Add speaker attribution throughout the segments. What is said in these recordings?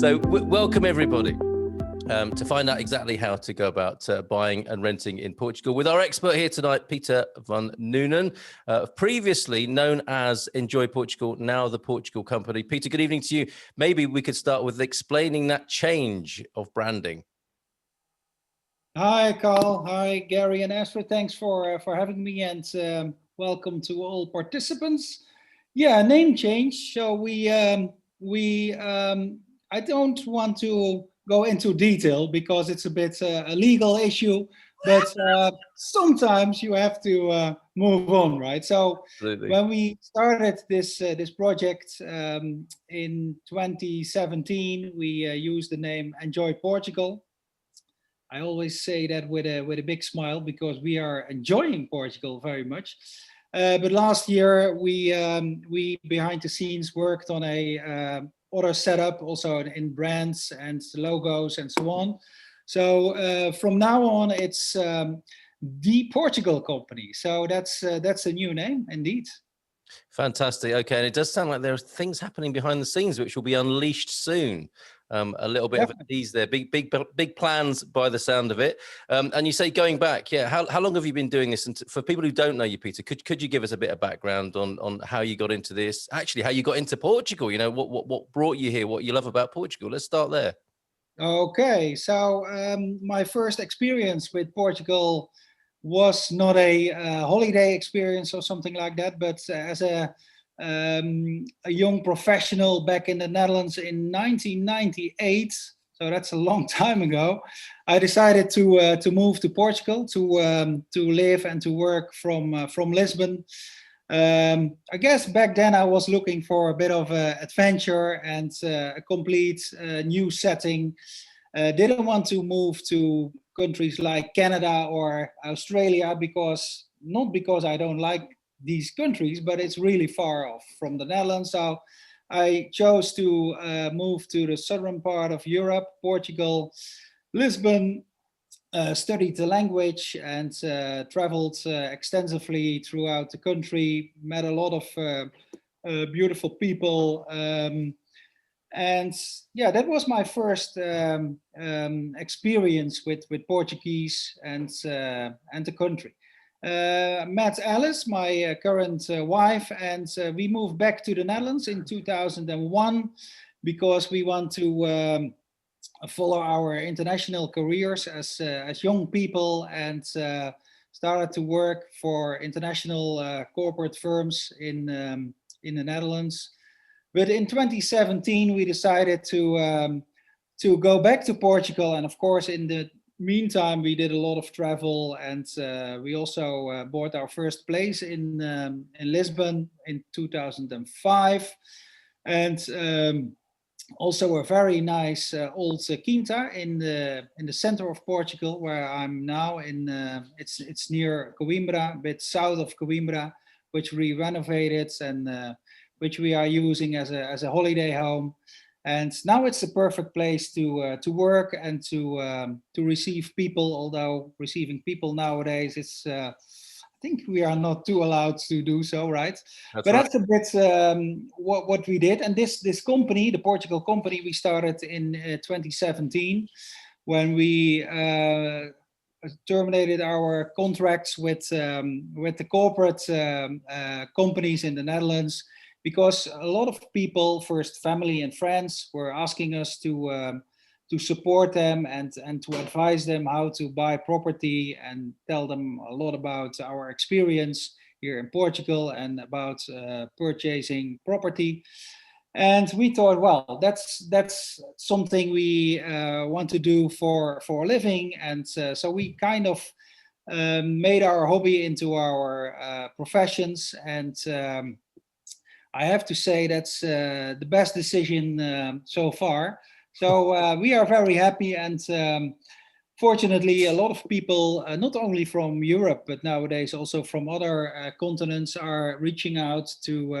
Speaker 1: So welcome everybody to find out exactly how to go about buying and renting in Portugal with our expert here tonight, Pieter Van Nuenen, previously known as Enjoy Portugal, now the Portugal Company. Pieter, good evening to you. Maybe we could start with explaining that change of branding.
Speaker 2: Hi, Carl. Hi, Gary and Astrid. Thanks for having me, and welcome to all participants. Yeah, name change. So I don't want to go into detail because it's a bit a legal issue, but sometimes you have to move on, right? So
Speaker 1: Absolutely.
Speaker 2: when we started this project in 2017, we used the name Enjoy Portugal. I always say that with a big smile because we are enjoying Portugal very much. But last year we behind the scenes worked on a other setup, also in brands and logos and so on. So from now on, it's the Portugal Company. So that's a new name indeed.
Speaker 1: Fantastic. Okay, and it does sound like there are things happening behind the scenes which will be unleashed soon. A little bit of a tease there. Big plans by the sound of it. And you say going back, yeah. How long have you been doing this? And for people who don't know you, Pieter, could you give us a bit of background on how you got into this? Actually, how you got into Portugal? You know, what brought you here? What you love about Portugal? Let's start there.
Speaker 2: Okay, so my first experience with Portugal was not a holiday experience or something like that, but as a young professional back in the Netherlands in 1998. So that's a long time ago. I decided to move to Portugal to live and to work from Lisbon. I guess back then I was looking for a bit of adventure and a complete new setting. Didn't want to move to countries like Canada or Australia not because I don't like these countries, but it's really far off from the Netherlands. So I chose to move to the southern part of Europe, Portugal, Lisbon, studied the language and traveled extensively throughout the country, met a lot of beautiful people. And yeah, that was my first experience with Portuguese and the country. Met Alice, my current wife, and we moved back to the Netherlands in 2001 because we want to follow our international careers as young people and started to work for international corporate firms in the Netherlands. But in 2017, we decided to go back to Portugal. And of course, in the meantime, we did a lot of travel, and we also bought our first place in Lisbon in 2005. And also a very nice old quinta in the center of Portugal, where I'm now in. It's near Coimbra, a bit south of Coimbra, which we renovated and which we are using as a holiday home. And now it's the perfect place to work and to receive people. Although receiving people nowadays, it's I think we are not too allowed to do so, right? That's a bit what we did. And this company, the Portugal Company, we started in 2017 when we terminated our contracts with the corporate companies in the Netherlands. Because a lot of people, first family and friends, were asking us to support them and to advise them how to buy property and tell them a lot about our experience here in Portugal and about purchasing property. And we thought, well, that's something we want to do for a living. And so we kind of made our hobby into our professions. And I have to say that's the best decision so far. So we are very happy, and fortunately, a lot of people, not only from Europe, but nowadays also from other continents, are reaching out to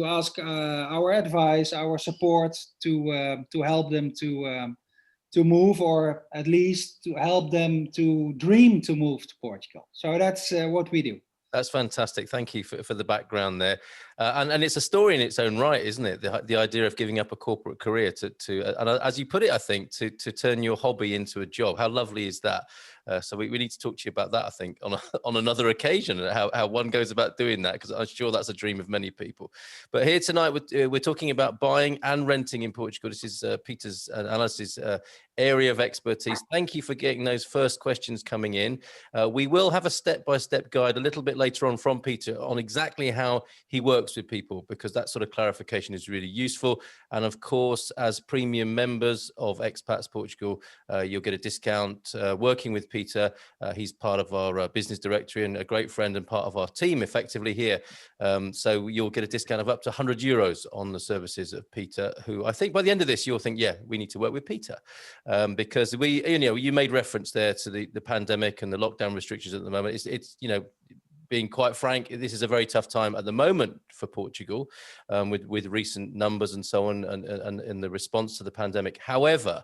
Speaker 2: ask our advice, our support, to help them to move, or at least to help them to dream to move to Portugal. So that's what we do.
Speaker 1: That's fantastic. Thank you for the background there. And it's a story in its own right, isn't it? The idea of giving up a corporate career and as you put it, I think, to turn your hobby into a job. How lovely is that? So we need to talk to you about that, I think, on another occasion, and how one goes about doing that, because I'm sure that's a dream of many people. But here tonight, we're talking about buying and renting in Portugal. This is Pieter's and Alice's area of expertise. Thank you for getting those first questions coming in. We will have a step-by-step guide a little bit later on from Pieter on exactly how he works with people, because that sort of clarification is really useful. And of course, as premium members of Expats Portugal, you'll get a discount working with Pieter. He's part of our business directory and a great friend and part of our team effectively here. So you'll get a discount of up to €100 on the services of Pieter, who I think by the end of this, you'll think, yeah, we need to work with Pieter. Because you made reference there to the pandemic and the lockdown restrictions at the moment. It's being quite frank, this is a very tough time at the moment for Portugal, with recent numbers and so on, and in the response to the pandemic. However,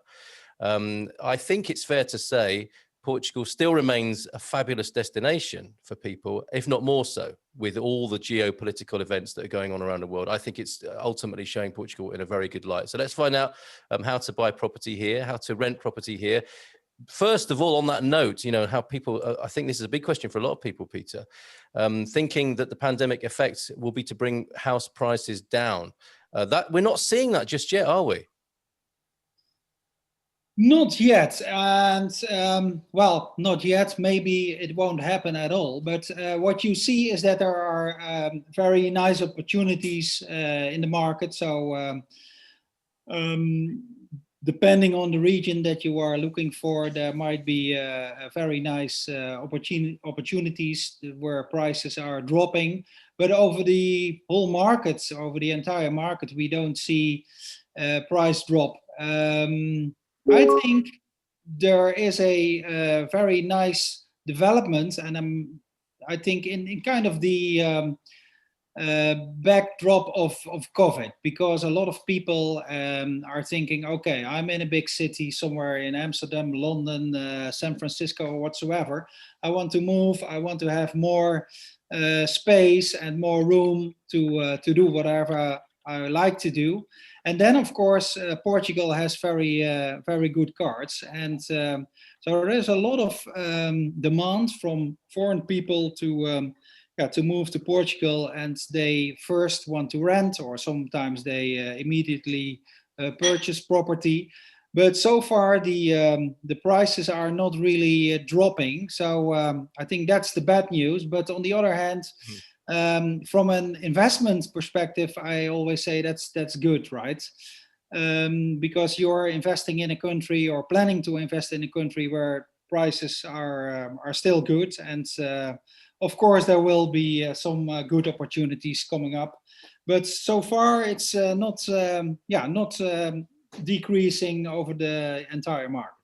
Speaker 1: I think it's fair to say Portugal still remains a fabulous destination for people, if not more so, with all the geopolitical events that are going on around the world. I think it's ultimately showing Portugal in a very good light. So let's find out how to buy property here, how to rent property here. First of all, on that note, how people, I think this is a big question for a lot of people, Pieter, thinking that the pandemic effect will be to bring house prices down. That we're not seeing that just yet, are we?
Speaker 2: Not yet, and well, not yet. Maybe it won't happen at all. But what you see is that there are very nice opportunities in the market. So depending on the region that you are looking for, there might be a very nice opportunities where prices are dropping. But over the whole market, over the entire market, we don't see price drop. I think there is a very nice development, and I think in kind of the backdrop of COVID, because a lot of people are thinking, okay, I'm in a big city somewhere in Amsterdam, London, San Francisco, or whatsoever. I want to move. I want to have more space and more room to do whatever I like to do. And then, of course, Portugal has very good cards. And so there is a lot of demand from foreign people to move to Portugal, and they first want to rent, or sometimes they immediately purchase property. But so far, the prices are not really dropping. So I think that's the bad news. But on the other hand, from an investment perspective, I always say that's good, right? Because you're investing in a country or planning to invest in a country where prices are still good, and of course there will be some good opportunities coming up. But so far, it's not decreasing over the entire market.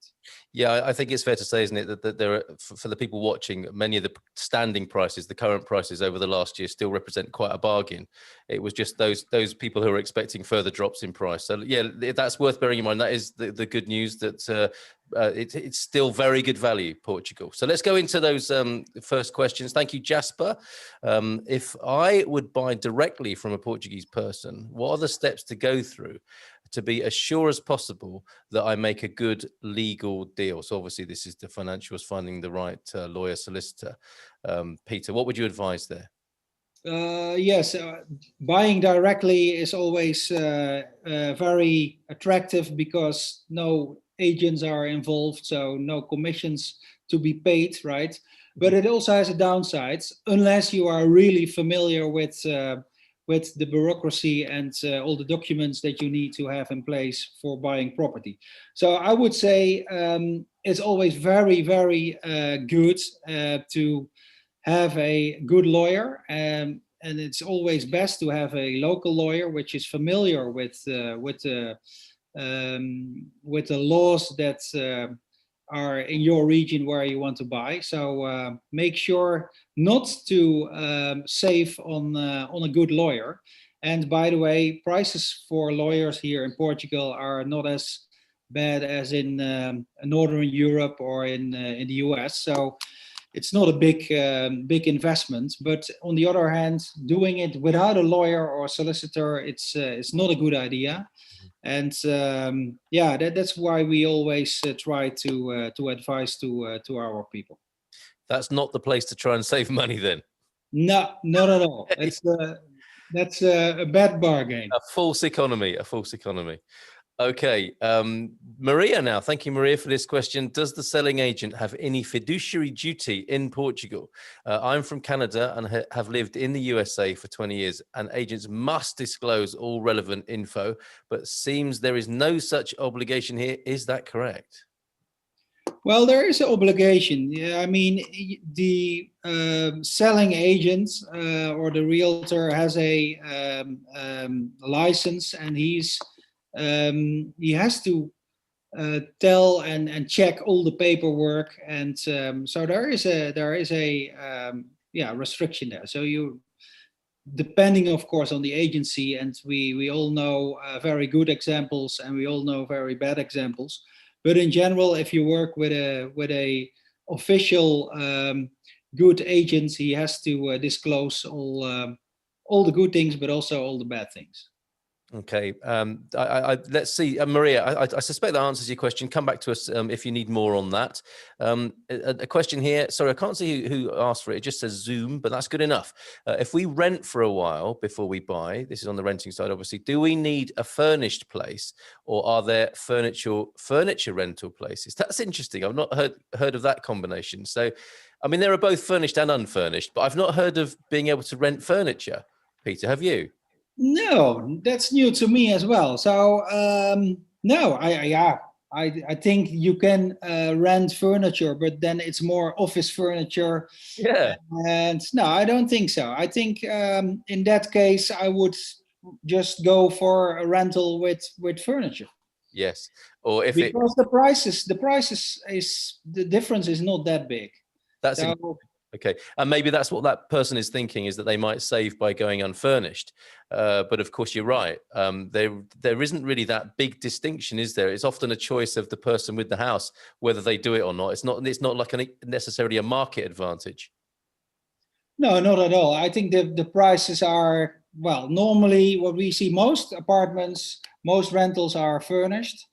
Speaker 1: Yeah, I think it's fair to say, isn't it, that there are, for the people watching, many of the standing prices, the current prices over the last year still represent quite a bargain. It was just those people who are expecting further drops in price. So yeah, that's worth bearing in mind. That is the good news, that it's still very good value, Portugal. So let's go into those first questions. Thank you, Jasper. If I would buy directly from a Portuguese person, what are the steps to go through to be as sure as possible that I make a good legal deal? So obviously this is the financials, finding the right lawyer, solicitor. Pieter, what would you advise there?
Speaker 2: Yes, buying directly is always very attractive because no agents are involved, so no commissions to be paid, right? But it also has a downside, unless you are really familiar with the bureaucracy and all the documents that you need to have in place for buying property. So I would say it's always very, very good to have a good lawyer, and it's always best to have a local lawyer which is familiar with the laws that are in your region where you want to buy. So make sure not to save on a good lawyer. And by the way, prices for lawyers here in Portugal are not as bad as in Northern Europe or in the US. So it's not a big investment. But on the other hand, doing it without a lawyer or solicitor, it's not a good idea. And that's why we always try to advise to our people.
Speaker 1: That's not the place to try and save money then.
Speaker 2: No, not at all. That's a bad bargain.
Speaker 1: A false economy. Okay, Maria now. Thank you, Maria, for this question. Does the selling agent have any fiduciary duty in Portugal? I'm from Canada and have lived in the USA for 20 years, and agents must disclose all relevant info, but seems there is no such obligation here. Is that correct?
Speaker 2: Well, there is an obligation. Yeah, I mean, the selling agent or the realtor has a license, and he has to tell and check all the paperwork, and so there is a restriction there. So you, depending of course on the agency, and we all know very good examples, and we all know very bad examples. But in general, if you work with a official good agent, he has to disclose all the good things, but also all the bad things.
Speaker 1: Okay, let's see, Maria. I suspect that answers your question. Come back to us if you need more on that. A question here. Sorry, I can't see who asked for it. It just says Zoom, but that's good enough. If we rent for a while before we buy, this is on the renting side, obviously. Do we need a furnished place, or are there furniture rental places? That's interesting. I've not heard of that combination. So, I mean, there are both furnished and unfurnished, but I've not heard of being able to rent furniture. Peter, have you?
Speaker 2: No, that's new to me as well. So no, I think you can rent furniture, but then it's more office furniture.
Speaker 1: Yeah.
Speaker 2: And no, I don't think so. I think in that case, I would just go for a rental with furniture.
Speaker 1: Yes. Or if
Speaker 2: because the prices is the difference is not that big.
Speaker 1: That's so, okay, and maybe that's what that person is thinking, is that they might save by going unfurnished. But of course, you're right. There isn't really that big distinction, is there? It's often a choice of the person with the house whether they do it or not. It's not like necessarily a market advantage.
Speaker 2: No, not at all. I think the prices are, well, normally what we see, most apartments, most rentals are furnished.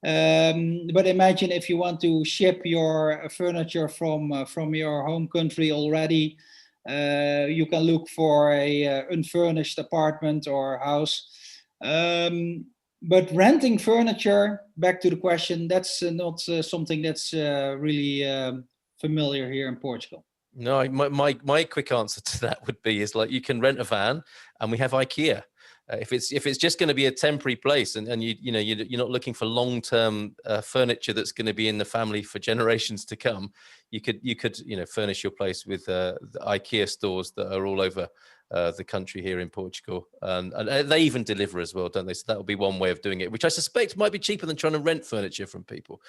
Speaker 2: But imagine if you want to ship your furniture from your home country already, you can look for a unfurnished apartment or house. But renting furniture, back to the question, that's not something that's really familiar here in Portugal.
Speaker 1: No, my quick answer to that would be is like, you can rent a van, and we have IKEA. If it's just going to be a temporary place, and you're not looking for long-term furniture that's going to be in the family for generations to come, you could furnish your place with the IKEA stores that are all over the country here in Portugal, and they even deliver as well, don't they? So that would be one way of doing it, which I suspect might be cheaper than trying to rent furniture from people.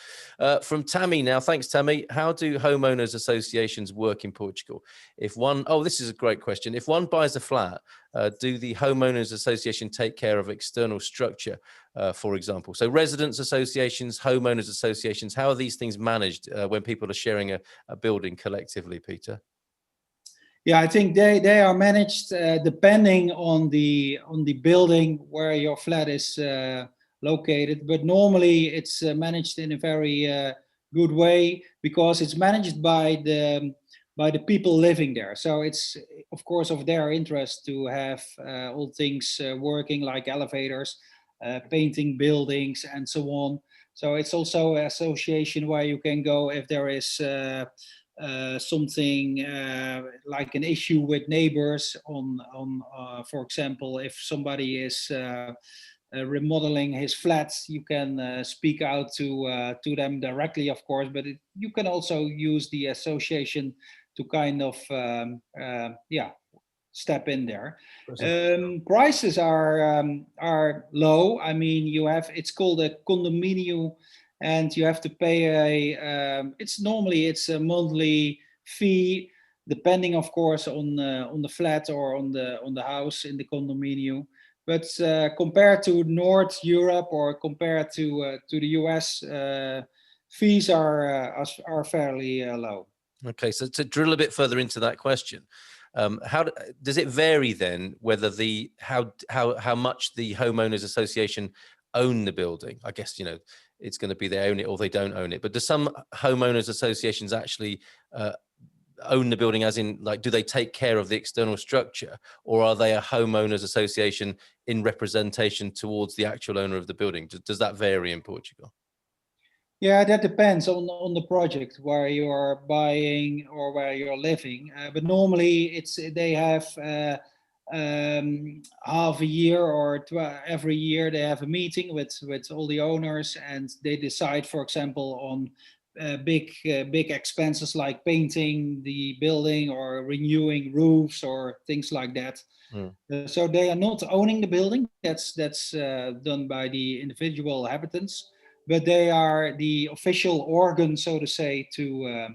Speaker 1: From Tammy now. Thanks, Tammy. How do homeowners associations work in Portugal? This is a great question. If one buys a flat, do the homeowners association take care of external structure, for example? So residents associations, homeowners associations, how are these things managed when people are sharing a building collectively, Peter?
Speaker 2: Yeah, I think they are managed depending on the building where your flat is located. But normally it's managed in a very good way, because it's managed by the people living there. So it's of course of their interest to have all things working, like elevators, painting buildings, and so on. So it's also an association where you can go if there is something like an issue with neighbors on for example, if somebody is remodeling his flat, you can speak out to them directly, of course, but you can also use the association to kind of step in there. Prices are low. I mean, it's called a condominium, and you have to pay it's a monthly fee, depending of course on the flat or on the house in the condominium. But compared to North Europe or compared to the US, fees are fairly low.
Speaker 1: Okay, so to drill a bit further into that question, how does it vary then whether how much the homeowners association own the building? I guess it's going to be they own it or they don't own it. But do some homeowners associations actually own the building, as in, like, do they take care of the external structure, or are they a homeowners association in representation towards the actual owner of the building? Does that vary in Portugal?
Speaker 2: Yeah, that depends on the project where you are buying or where you're living. But normally they have half a year or every year they have a meeting with all the owners, and they decide, for example, on big expenses like painting the building or renewing roofs or things like that. So they are not owning the building. That's done by the individual inhabitants, but they are the official organ, so to say, to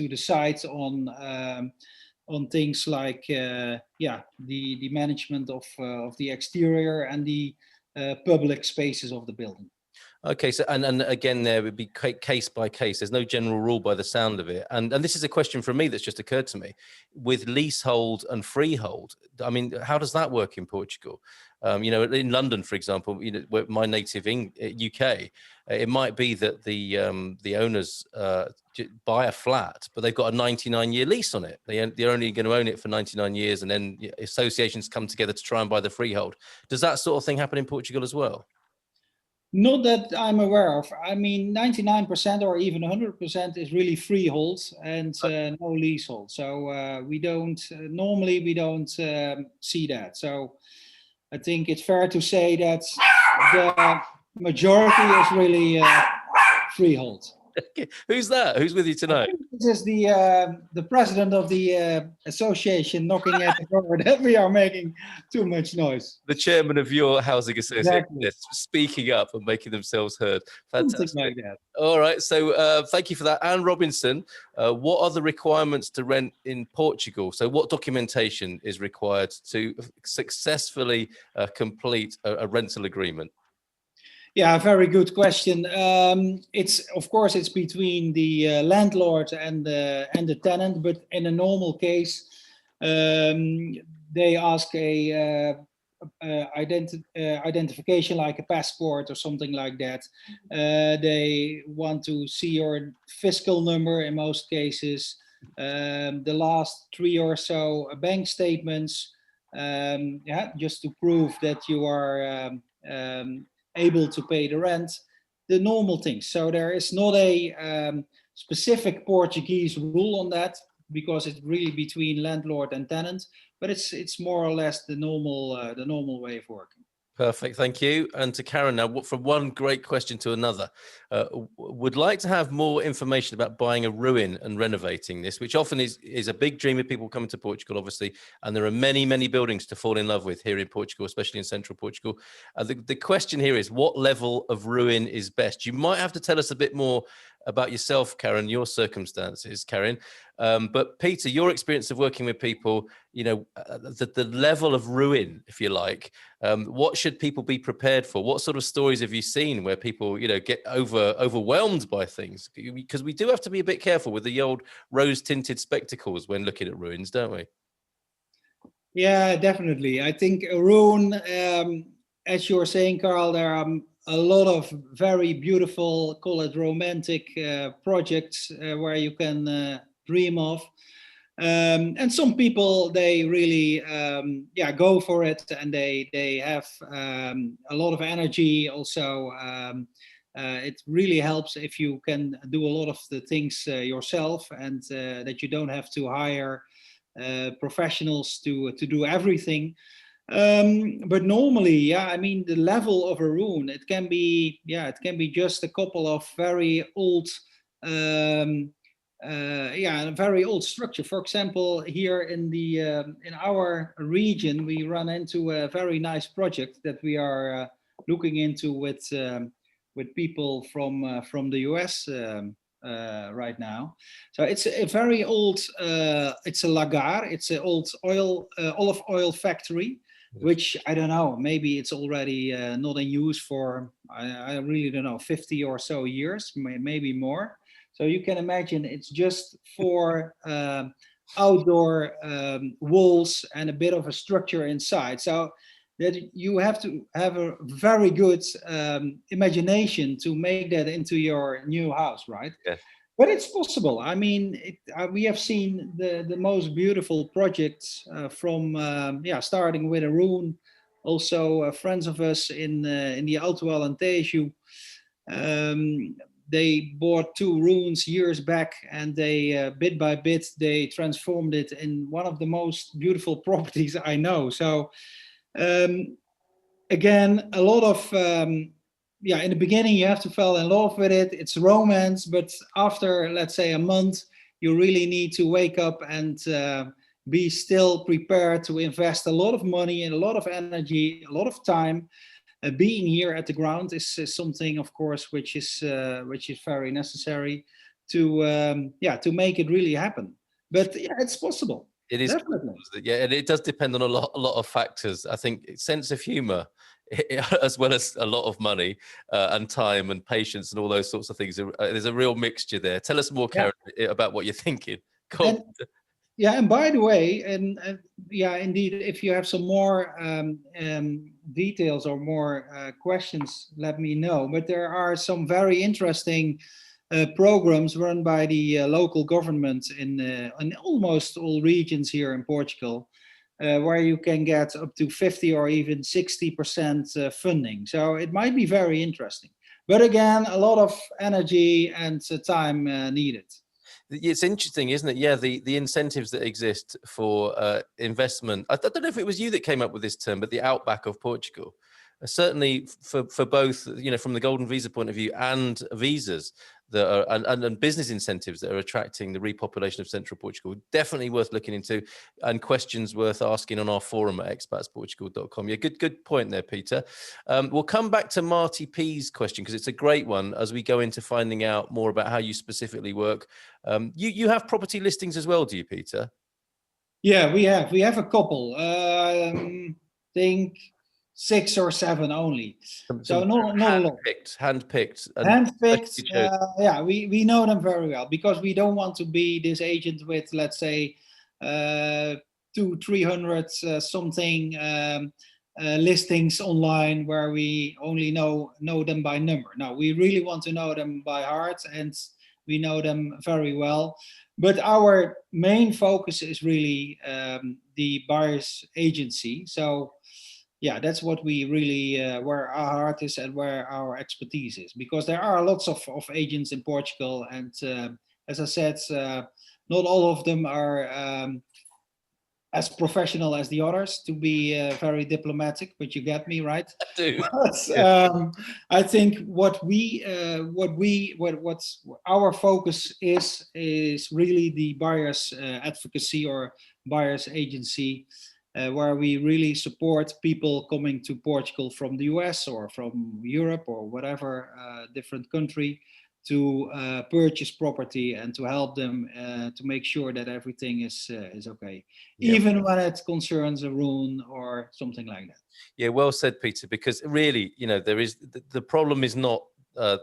Speaker 2: decide on things like the management of the exterior and the public spaces of the building.
Speaker 1: Okay, so and again, there would be case by case. There's no general rule by the sound of it. And this is a question from me that's just occurred to me. With leasehold and freehold, I mean, how does that work in Portugal? In London, for example, my native UK, it might be that the owners buy a flat, but they've got a 99-year lease on it. They're only going to own it for 99 years, and then associations come together to try and buy the freehold. Does that sort of thing happen in Portugal as well?
Speaker 2: Not that I'm aware of. I mean, 99% or even 100% is really freehold and no leasehold. So we don't see that. So I think it's fair to say that the majority is really freehold.
Speaker 1: Who's that? Who's with you tonight?
Speaker 2: This is the president of the association knocking at the door that we are making too much noise.
Speaker 1: The chairman of your housing association,
Speaker 2: Exactly.
Speaker 1: speaking up and making themselves heard. Fantastic.
Speaker 2: Something like that.
Speaker 1: All right. So thank you for that. Anne Robinson, what are the requirements to rent in Portugal? So what documentation is required to successfully complete a rental agreement?
Speaker 2: Yeah, very good question. Of course it's between the landlord and the tenant, but in a normal case, they ask a identification like a passport or something like that. They want to see your fiscal number in most cases, the last 3 or so bank statements, just to prove that you are able to pay the rent, the normal things. So there is not a specific Portuguese rule on that, because it's really between landlord and tenant, but it's more or less the normal way of working.
Speaker 1: Perfect, thank you. And to Karen now, from one great question to another, would like to have more information about buying a ruin and renovating this, which often is a big dream of people coming to Portugal, obviously, and there are many, many buildings to fall in love with here in Portugal, especially in central Portugal. The question here is, what level of ruin is best? You might have to tell us a bit more about yourself, Karen, your circumstances, Karen. But Peter, your experience of working with people, the level of ruin, if you like, what should people be prepared for? What sort of stories have you seen where people, get overwhelmed by things? Because we do have to be a bit careful with the old rose-tinted spectacles when looking at ruins, don't we?
Speaker 2: Yeah, definitely. I think a ruin, as you're saying, Carl, there are a lot of very beautiful, call it romantic projects where you can dream of. And some people, they really go for it, and they have a lot of energy also. It really helps if you can do a lot of the things yourself, and that you don't have to hire professionals to do everything. But normally, I mean, the level of a ruin, it can be just a couple of very old, a very old structure. For example, here in our region, we run into a very nice project that we are looking into with people from the US right now. So it's a very old, it's a lagar, it's an old olive oil factory, which I don't know, maybe it's already not in use for, I really don't know, 50 or so years, maybe more. So you can imagine it's just 4 outdoor walls and a bit of a structure inside. So that you have to have a very good imagination to make that into your new house, right?
Speaker 1: Yes.
Speaker 2: But it's possible. I mean, we have seen the most beautiful projects from starting with a room. Also, friends of us in the Alto Alentejo, they bought 2 ruins years back, and they bit by bit they transformed it in one of the most beautiful properties I know. So again, a lot of in the beginning you have to fall in love with it. It's romance, but after, let's say, a month, you really need to wake up and be still prepared to invest a lot of money and a lot of energy, a lot of time. Being here at the ground is something, of course, which is very necessary to make it really happen. But yeah, it's possible.
Speaker 1: It is,
Speaker 2: definitely.
Speaker 1: yeah, and it does depend on a lot of factors. I think sense of humor, as well as a lot of money and time and patience and all those sorts of things. There's a real mixture there. Tell us more, Karen, about what you're thinking.
Speaker 2: Yeah, and by the way, and yeah, indeed, if you have some more details or more questions, let me know. But there are some very interesting programs run by the local government in almost all regions here in Portugal, where you can get up to 50 or even 60% funding. So it might be very interesting. But again, a lot of energy and time needed.
Speaker 1: It's interesting, isn't it? Yeah, the incentives that exist for investment. I don't know if it was you that came up with this term, but the outback of Portugal. Certainly for both, from the golden visa point of view and visas that are and business incentives that are attracting the repopulation of central Portugal. Definitely worth looking into, and questions worth asking on our forum at expatsportugal.com. Yeah, good point there, Peter. We'll come back to Marty P's question because it's a great one as we go into finding out more about how you specifically work. You have property listings as well, do you, Peter?
Speaker 2: Yeah, we have a couple. Think 6 or 7 only. So not a lot.
Speaker 1: Handpicked.
Speaker 2: Handpicked. Yeah, we know them very well because we don't want to be this agent with, let's say, 200-300 something listings online where we only know them by number. No, we really want to know them by heart, and we know them very well. But our main focus is really the buyer's agency. So yeah, that's what we really, where our heart is and where our expertise is, because there are lots of agents in Portugal. And as I said, not all of them are as professional as the others, to be very diplomatic, but you get me, right?
Speaker 1: I do.
Speaker 2: But, I think what our focus is really the buyer's advocacy or buyer's agency, where we really support people coming to Portugal from the US or from Europe or whatever different country to purchase property and to help them to make sure that everything is okay, even when it concerns a ruin or something like that.
Speaker 1: Yeah, well said, Peter, because really, there is the problem is not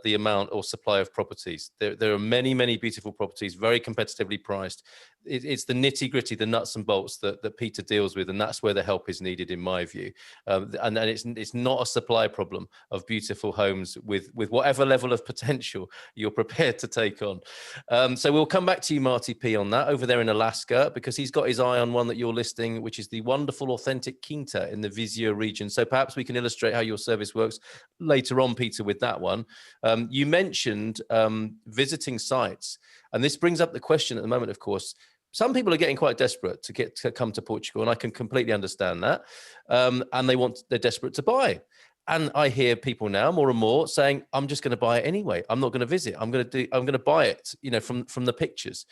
Speaker 1: the amount or supply of properties. There are many beautiful properties, very competitively priced. It's the nitty gritty, the nuts and bolts that Peter deals with, and that's where the help is needed, in my view. And it's not a supply problem of beautiful homes with whatever level of potential you're prepared to take on. So we'll come back to you, Marty P, on that over there in Alaska, because he's got his eye on one that you're listing, which is the wonderful, authentic quinta in the Viseu region. So perhaps we can illustrate how your service works later on, Peter, with that one. You mentioned visiting sites, and this brings up the question at the moment, of course. Some people are getting quite desperate to come to Portugal, and I can completely understand that. And they're desperate to buy. And I hear people now more and more saying, I'm just going to buy it anyway. I'm not going to visit. I'm going to buy it, from the pictures.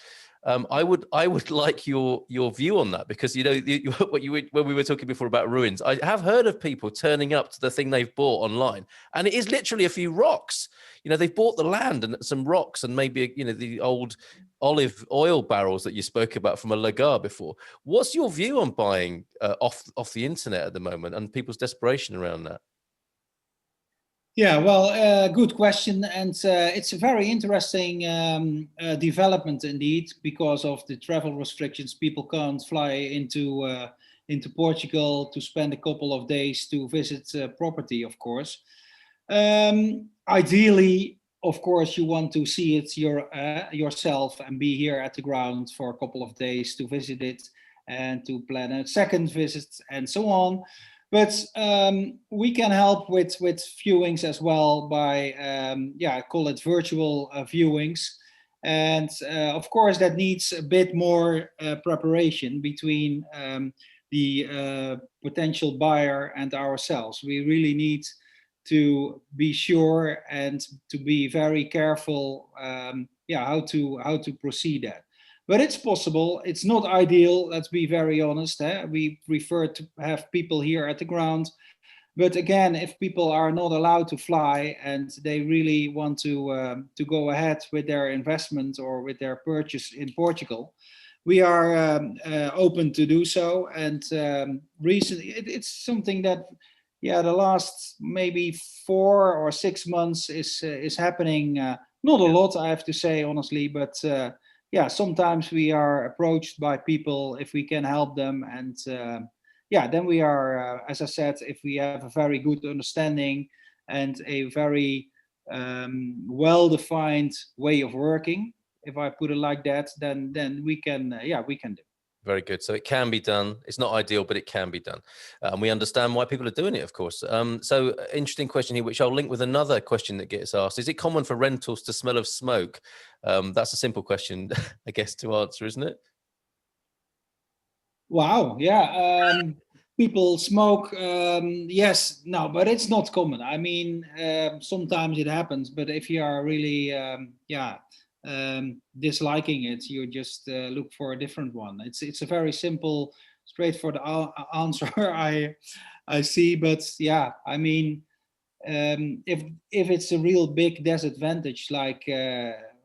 Speaker 1: I would like your view on that, because when we were talking before about ruins, I have heard of people turning up to the thing they've bought online, and it is literally a few rocks. They've bought the land and some rocks and maybe the old olive oil barrels that you spoke about from a lagar before. What's your view on buying off the internet at the moment and people's desperation around that?
Speaker 2: Yeah, well, good question, and it's a very interesting development indeed, because of the travel restrictions. People can't fly into Portugal to spend a couple of days to visit property, of course. Ideally, of course, you want to see it yourself and be here at the ground for a couple of days to visit it and to plan a second visit and so on. But we can help with viewings as well by, I call it virtual viewings. And of course, that needs a bit more preparation between the potential buyer and ourselves. We really need to be sure and to be very careful, how to proceed that. But it's possible. It's not ideal. Let's be very honest. We prefer to have people here at the ground. But again, if people are not allowed to fly and they really want to go ahead with their investment or with their purchase in Portugal, we are open to do so. And recently, it's something that, the last maybe 4 or 6 months is happening. Not a lot, I have to say honestly, but sometimes we are approached by people if we can help them, and then we are, as I said, if we have a very good understanding and a very well-defined way of working, if I put it like that, then we can, we can do.
Speaker 1: Very good. So it can be done. It's not ideal, but it can be done. And we understand why people are doing it, of course. So interesting question here, which I'll link with another question that gets asked. Is it common for rentals to smell of smoke? That's a simple question, I guess, to answer, isn't it?
Speaker 2: Wow. Yeah. People smoke. Yes. No, but it's not common. I mean, sometimes it happens, but if you are really, disliking it, you just look for a different one. It's a very simple, straightforward answer. I see, but yeah, I mean, if it's a real big disadvantage, like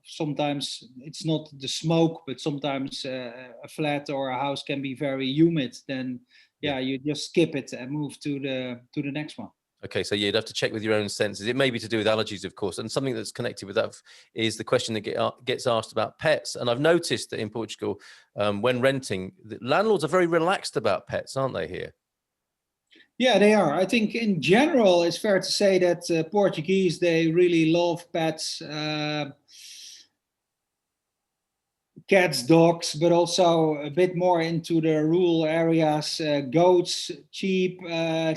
Speaker 2: sometimes it's not the smoke, but sometimes a flat or a house can be very humid, then you just skip it and move to the next one.
Speaker 1: Okay, so you'd have to check with your own senses. It may be to do with allergies, of course, and something that's connected with that is the question that gets asked about pets. And I've noticed that in Portugal, when renting, the landlords are very relaxed about pets, aren't they here?
Speaker 2: Yeah, they are. I think in general, it's fair to say that Portuguese, they really love pets. Cats, dogs, but also a bit more into the rural areas, goats, sheep,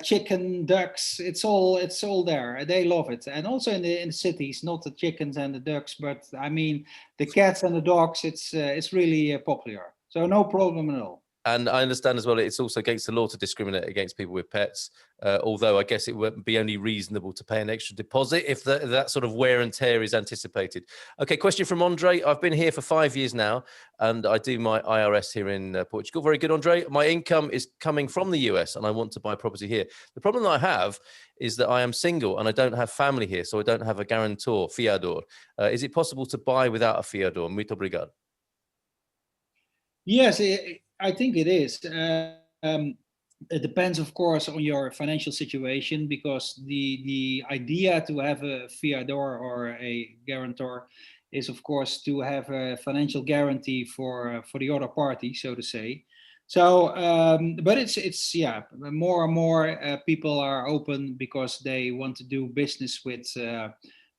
Speaker 2: chicken, ducks. It's all there. They love it. And also in the cities, not the chickens and the ducks, but I mean the cats and the dogs. It's really popular. So no problem at all.
Speaker 1: And I understand as well, it's also against the law to discriminate against people with pets, although I guess it would be only reasonable to pay an extra deposit if that sort of wear and tear is anticipated. Okay, question from Andre. I've been here for 5 years now, and I do my IRS here in Portugal. Very good, Andre. My income is coming from the US, and I want to buy property here. The problem that I have is that I am single, and I don't have family here, so I don't have a guarantor, fiador. Is it possible to buy without a fiador? Muito obrigado.
Speaker 2: Yes, I think it is. It depends, of course, on your financial situation, because the idea to have a fiador or a guarantor is, of course, to have a financial guarantee for the other party, so to say. So, but it's more and more people are open because they want to do business with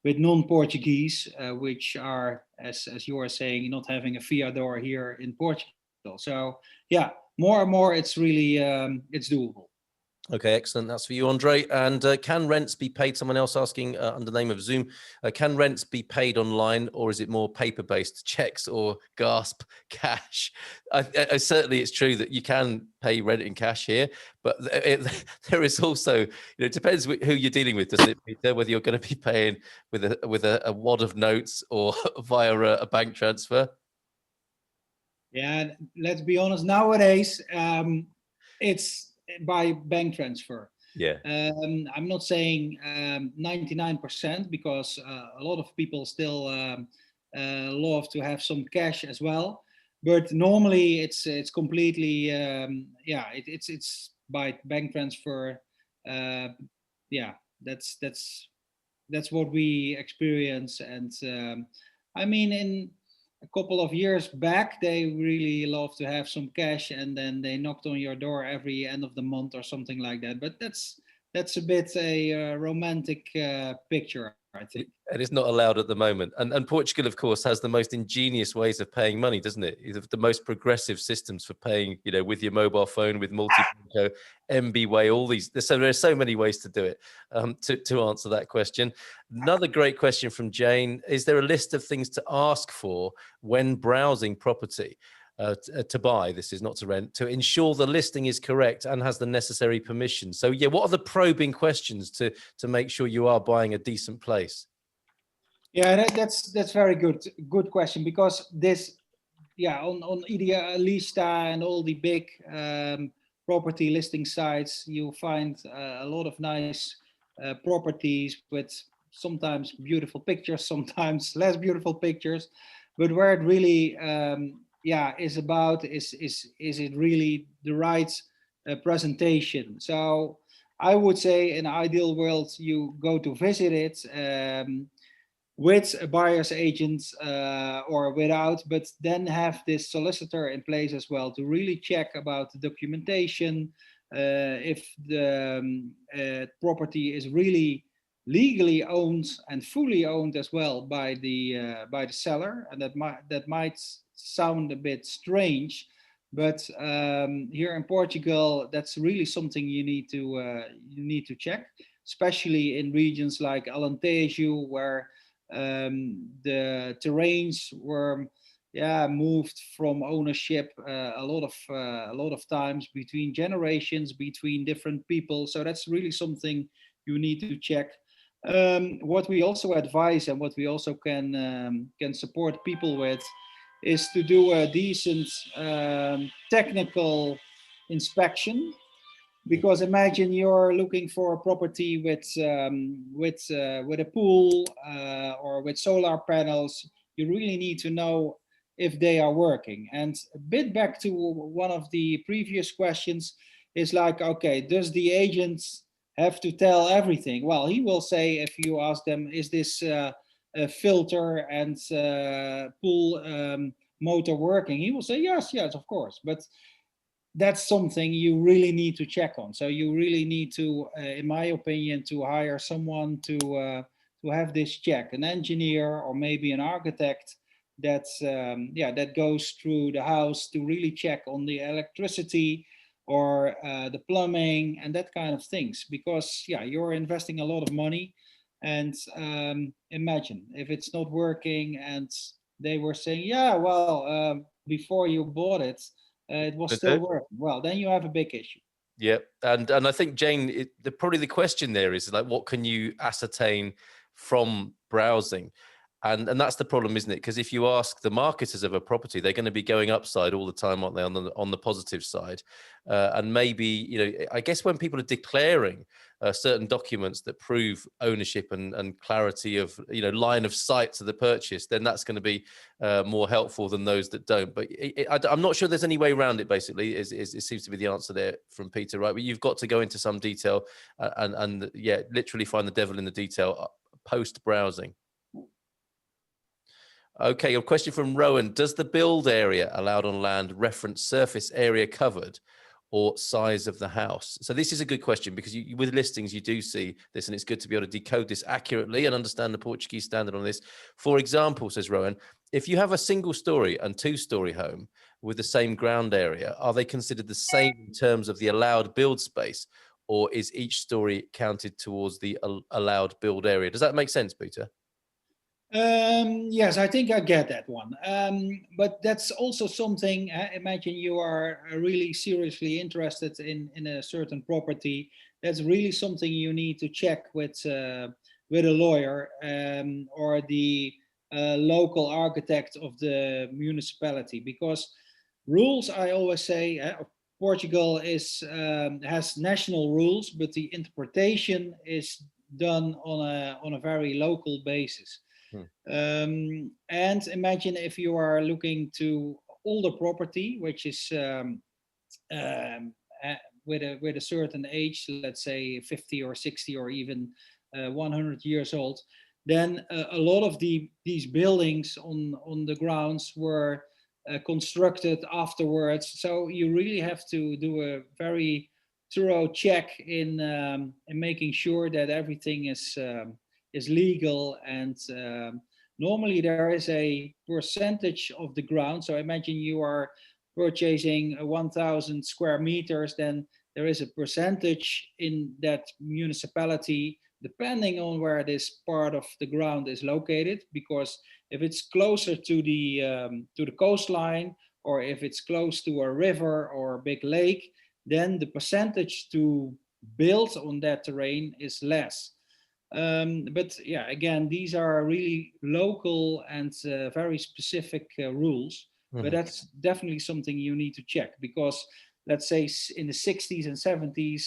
Speaker 2: non-Portuguese, which are, as you are saying, not having a fiador here in Portugal. So yeah, more and more, it's really it's doable.
Speaker 1: Okay, excellent. That's for you, Andre. And can rents be paid? Someone else asking under the name of Zoom. Can rents be paid online, or is it more paper-based, checks or gasp cash? Certainly, it's true that you can pay rent in cash here, but there is also, it depends who you're dealing with, doesn't it, Peter? Whether you're going to be paying with a wad of notes or via a bank transfer.
Speaker 2: Yeah, let's be honest. Nowadays, it's by bank transfer.
Speaker 1: Yeah.
Speaker 2: I'm not saying 99%, because a lot of people still love to have some cash as well. But normally, it's completely it's by bank transfer. That's that's what we experience. And I mean, in a couple of years back, they really love to have some cash, and then they knocked on your door every end of the month or something like that. But that's a bit a romantic picture, I think.
Speaker 1: And it's not allowed at the moment. And Portugal, of course, has the most ingenious ways of paying money, doesn't it? It's the most progressive systems for paying, you know, with your mobile phone, with multi-banco, MBWay, all these. So there are so many ways to do it. To answer that question, another great question from Jane: is there a list of things to ask for when browsing property? To buy, this is not to rent, to ensure the listing is correct and has the necessary permission. So yeah, what are the probing questions to make sure you are buying a decent place?
Speaker 2: Yeah, that's very good question, because this, yeah, on Idealista and all the big property listing sites, you find a lot of nice properties with sometimes beautiful pictures, sometimes less beautiful pictures, but where it really is about is it really the right presentation. So I would say, in an ideal world, you go to visit it with a buyer's agent or without, but then have this solicitor in place as well to really check about the documentation, if the property is really legally owned and fully owned as well by the seller. And that might sound a bit strange, but here in Portugal, that's really something you need to check, especially in regions like Alentejo, where the terrains were moved from ownership a lot of times between generations, between different people. So that's really something you need to check. What we also advise, and what we also can support people with, is to do a decent technical inspection. Because imagine you're looking for a property with a pool or with solar panels. You really need to know if they are working. And a bit back to one of the previous questions is like, okay, does the agent have to tell everything? Well, he will say, if you ask them, is this a filter and pool motor working? He will say, yes, of course. But that's something you really need to check on. So you really need to, in my opinion, to hire someone to have this check, an engineer or maybe an architect that goes through the house to really check on the electricity or the plumbing and that kind of things. Because you're investing a lot of money, and imagine if it's not working, and they were saying, before you bought it, it was still working. Well, then you have a big issue.
Speaker 1: Yeah, and I think, Jane, probably the question there is like, what can you ascertain from browsing? And that's the problem, isn't it? Because if you ask the marketers of a property, they're going to be going upside all the time, aren't they, on the positive side? And maybe, I guess when people are declaring certain documents that prove ownership and clarity of, line of sight to the purchase, then that's going to be more helpful than those that don't. But I'm not sure there's any way around it, basically. It seems to be the answer there from Pieter, right? But you've got to go into some detail and literally find the devil in the detail post-browsing. Okay, a question from Rowan. Does the build area allowed on land reference surface area covered or size of the house? So this is a good question, because with listings, you do see this, and it's good to be able to decode this accurately and understand the Portuguese standard on this. For example, says Rowan, if you have a single story and two-story home with the same ground area, are they considered the same in terms of the allowed build space, or is each story counted towards the allowed build area? Does that make sense, Pieter?
Speaker 2: Yes, I think I get that one. But that's also something, imagine you are really seriously interested in a certain property. That's really something you need to check with a lawyer or the local architect of the municipality. Because rules, I always say, Portugal has national rules, but the interpretation is done on a very local basis. And imagine if you are looking to older property, which is with a certain age, let's say 50 or 60 or even 100 years old, then a lot of these buildings on the grounds were constructed afterwards. So you really have to do a very thorough check in making sure that everything is legal. And normally there is a percentage of the ground. So imagine you are purchasing 1,000 square meters, then there is a percentage in that municipality depending on where this part of the ground is located. Because if it's closer to the coastline, or if it's close to a river or a big lake, then the percentage to build on that terrain is less. But yeah, again, these are really local and very specific rules. But that's definitely something you need to check, because let's say in the 60s and 70s,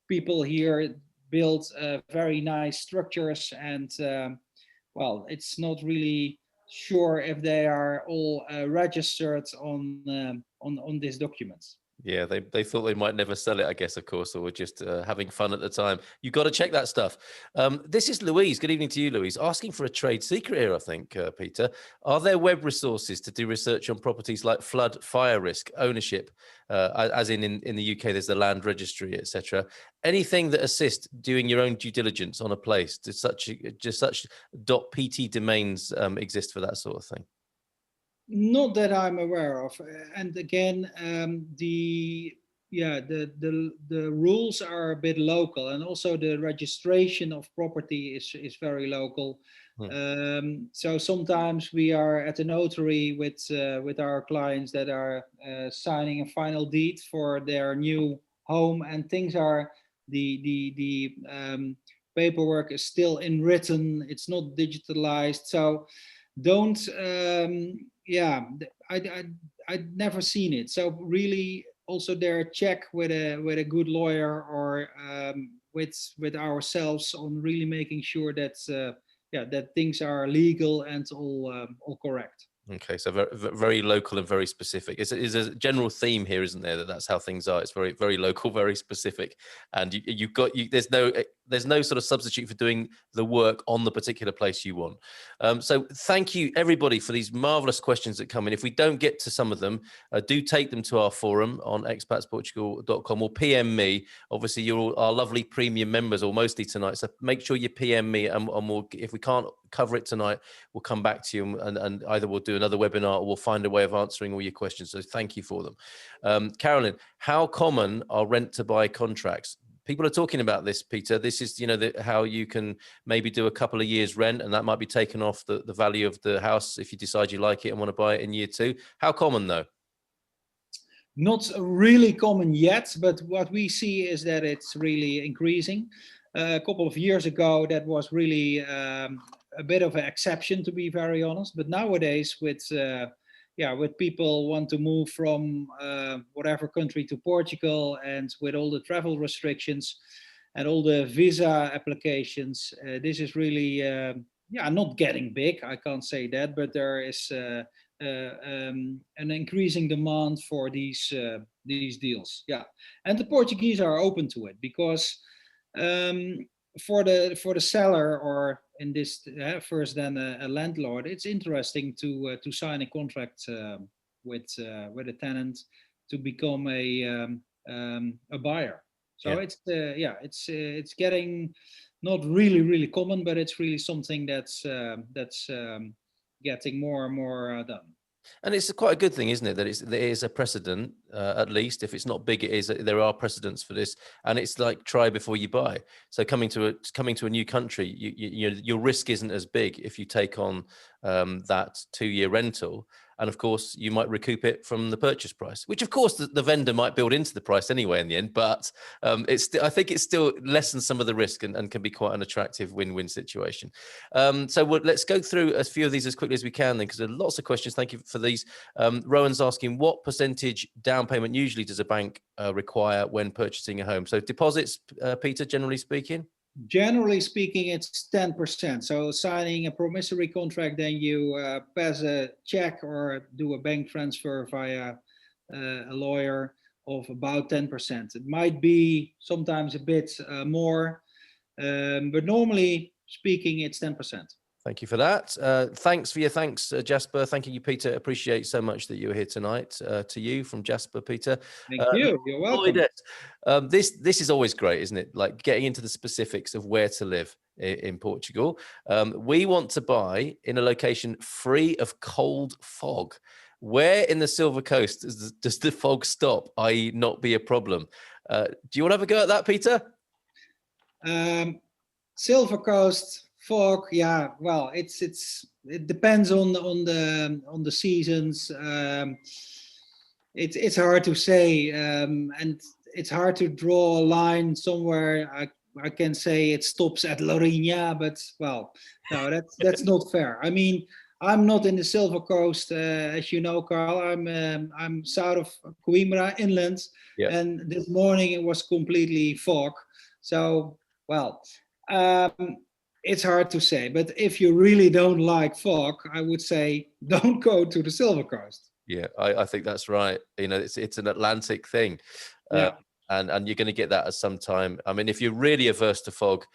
Speaker 2: people here built very nice structures, and well, it's not really sure if they are all registered on these documents.
Speaker 1: Yeah, they thought they might never sell it, I guess, of course, or were just having fun at the time. You've got to check that stuff. This is Louise. Good evening to you, Louise. Asking for a trade secret here, I think, Peter. Are there web resources to do research on properties like flood, fire risk, ownership, as in the UK, there's the land registry, etc. Anything that assists doing your own due diligence on a place? Does such .pt domains exist for that sort of thing?
Speaker 2: Not that I'm aware of. And again, the rules are a bit local, and also the registration of property is very local. So sometimes we are at a notary with our clients that are signing a final deed for their new home, and things are the paperwork is still in written. It's not digitalized. So don't I'd never seen it. So really, also there, check with a good lawyer, or with ourselves, on really making sure that that things are legal and all correct.
Speaker 1: Okay, so very, very local and very specific. Is a general theme here, isn't there? That's how things are. It's very, very local, very specific, and there's no sort of substitute for doing the work on the particular place you want. So thank you everybody for these marvelous questions that come in. If we don't get to some of them, do take them to our forum on expatsportugal.com, or PM me. Obviously, you're all our lovely premium members, or mostly tonight. So make sure you PM me, and we'll, if we can't cover it tonight, we'll come back to you, and either we'll do another webinar, or we'll find a way of answering all your questions. So thank you for them. Carolyn, how common are rent to buy contracts? People are talking about this, Peter. This is, how you can maybe do a couple of years rent, and that might be taken off the value of the house if you decide you like it and want to buy it in year 2. How common though?
Speaker 2: Not really common yet, but what we see is that it's really increasing. A couple of years ago, that was really a bit of an exception, to be very honest. But nowadays, with people want to move from whatever country to Portugal, and with all the travel restrictions and all the visa applications, this is really not getting big. I can't say that, but there is an increasing demand for these deals. Yeah, and the Portuguese are open to it, because for the seller, or in this first then a landlord, it's interesting to sign a contract with a tenant to become a buyer. So it's getting not really common, but it's really something that's getting more and more done.
Speaker 1: And it's quite a good thing, isn't it, that there is a precedent, at least if it's not big, there are precedents for this, and it's like try before you buy. So coming to a new country, your risk isn't as big if you take on that 2-year rental. And of course, you might recoup it from the purchase price, which of course the vendor might build into the price anyway in the end. But I think it still lessens some of the risk, and can be quite an attractive win-win situation. So let's go through a few of these as quickly as we can then, because there are lots of questions. Thank you for these. Rowan's asking, what percentage down payment usually does a bank require when purchasing a home? So deposits, Peter, generally speaking?
Speaker 2: Generally speaking, it's 10%. So signing a promissory contract, then you pass a check or do a bank transfer via a lawyer of about 10%. It might be sometimes a bit more, But normally speaking, it's 10%.
Speaker 1: Thank you for that. Thanks for your thanks, Jasper. Thank you, Peter. Appreciate so much that you were here tonight. To you from Jasper, Peter.
Speaker 2: Thank you. You're welcome.
Speaker 1: This is always great, isn't it? Like getting into the specifics of where to live in Portugal. We want to buy in a location free of cold fog. Where in the Silver Coast does the fog stop, i.e. not be a problem? Do you want to have a go at that, Peter?
Speaker 2: Silver Coast fog, yeah. Well, it depends on the seasons. It's hard to say, and it's hard to draw a line somewhere. I can say it stops at Lourinhã, but well, no, that's not fair. I mean, I'm not in the Silver Coast, as you know, Carl. I'm south of Coimbra, inland, and this morning it was completely fog. So, well, it's hard to say. But if you really don't like fog, I would say don't go to the Silver Coast.
Speaker 1: Yeah, I think that's right. You know, it's an Atlantic thing.
Speaker 2: Yeah.
Speaker 1: And you're going to get that at some time. I mean, if you're really averse to fog,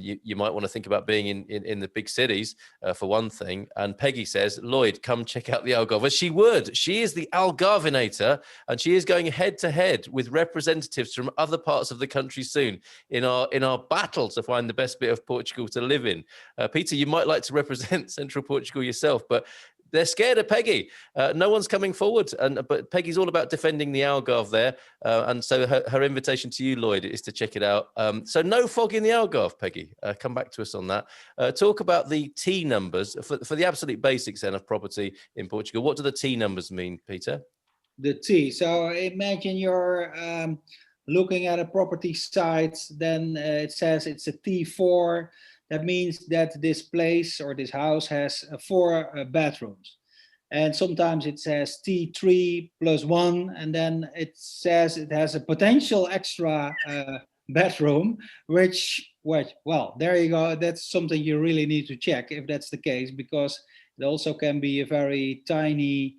Speaker 1: you might want to think about being in the big cities for one thing. And Peggy says, Lloyd, come check out the Algarve. Well, she would. She is the Algarvenator, and she is going head to head with representatives from other parts of the country soon in our battle to find the best bit of Portugal to live in. Peter, you might like to represent Central Portugal yourself, but they're scared of Peggy. No one's coming forward, but Peggy's all about defending the Algarve there. And so her invitation to you, Lloyd, is to check it out. So no fog in the Algarve, Peggy. Come back to us on that. Talk about the T numbers for the absolute basics then of property in Portugal. What do the T numbers mean, Peter?
Speaker 2: The T. So imagine you're looking at a property site, then it says it's a T4. That means that this place or this house has 4 bedrooms. And sometimes it says T3 plus 1, and then it says it has a potential extra bedroom, which, well, there you go. That's something you really need to check if that's the case, because it also can be a very tiny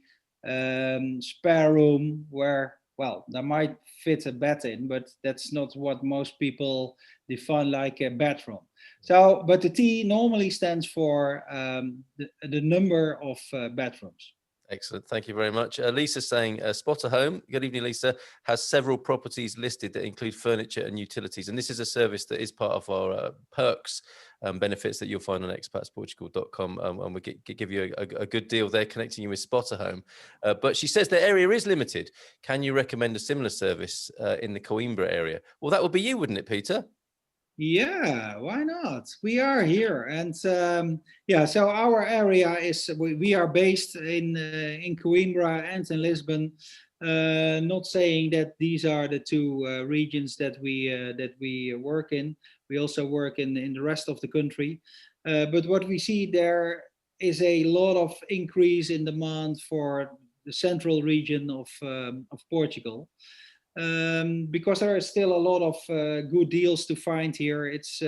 Speaker 2: spare room where, well, there might fit a bed in, but that's not what most people define like a bedroom. So, but the T normally stands for the number of bedrooms.
Speaker 1: Excellent. Thank you very much. Lisa's saying, Spot a Home, good evening, Lisa, has several properties listed that include furniture and utilities. And this is a service that is part of our perks benefits that you'll find on expatsportugal.com. And we give you a good deal there, connecting you with Spot a Home. But she says the area is limited. Can you recommend a similar service in the Coimbra area? Well, that would be you, wouldn't it, Peter?
Speaker 2: Yeah, why not? We are here, and yeah. So our area is we are based in Coimbra and in Lisbon. Not saying that these are the two regions that we work in. We also work in the rest of the country. But what we see there is a lot of increase in demand for the central region of Portugal. Because there are still a lot of good deals to find here. It's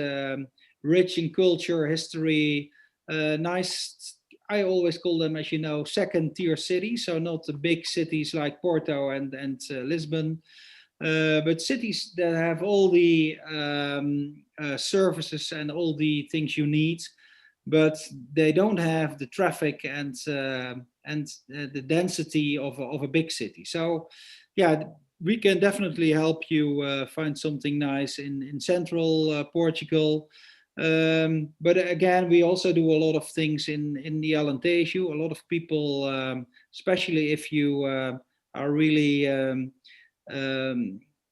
Speaker 2: rich in culture, history, nice. I always call them, as you know, second-tier cities. So not the big cities like Porto and Lisbon, but cities that have all the services and all the things you need, but they don't have the traffic and the density of a big city. So, yeah. We can definitely help you find something nice in central Portugal. But again, we also do a lot of things in the Alentejo. A lot of people, especially if you are really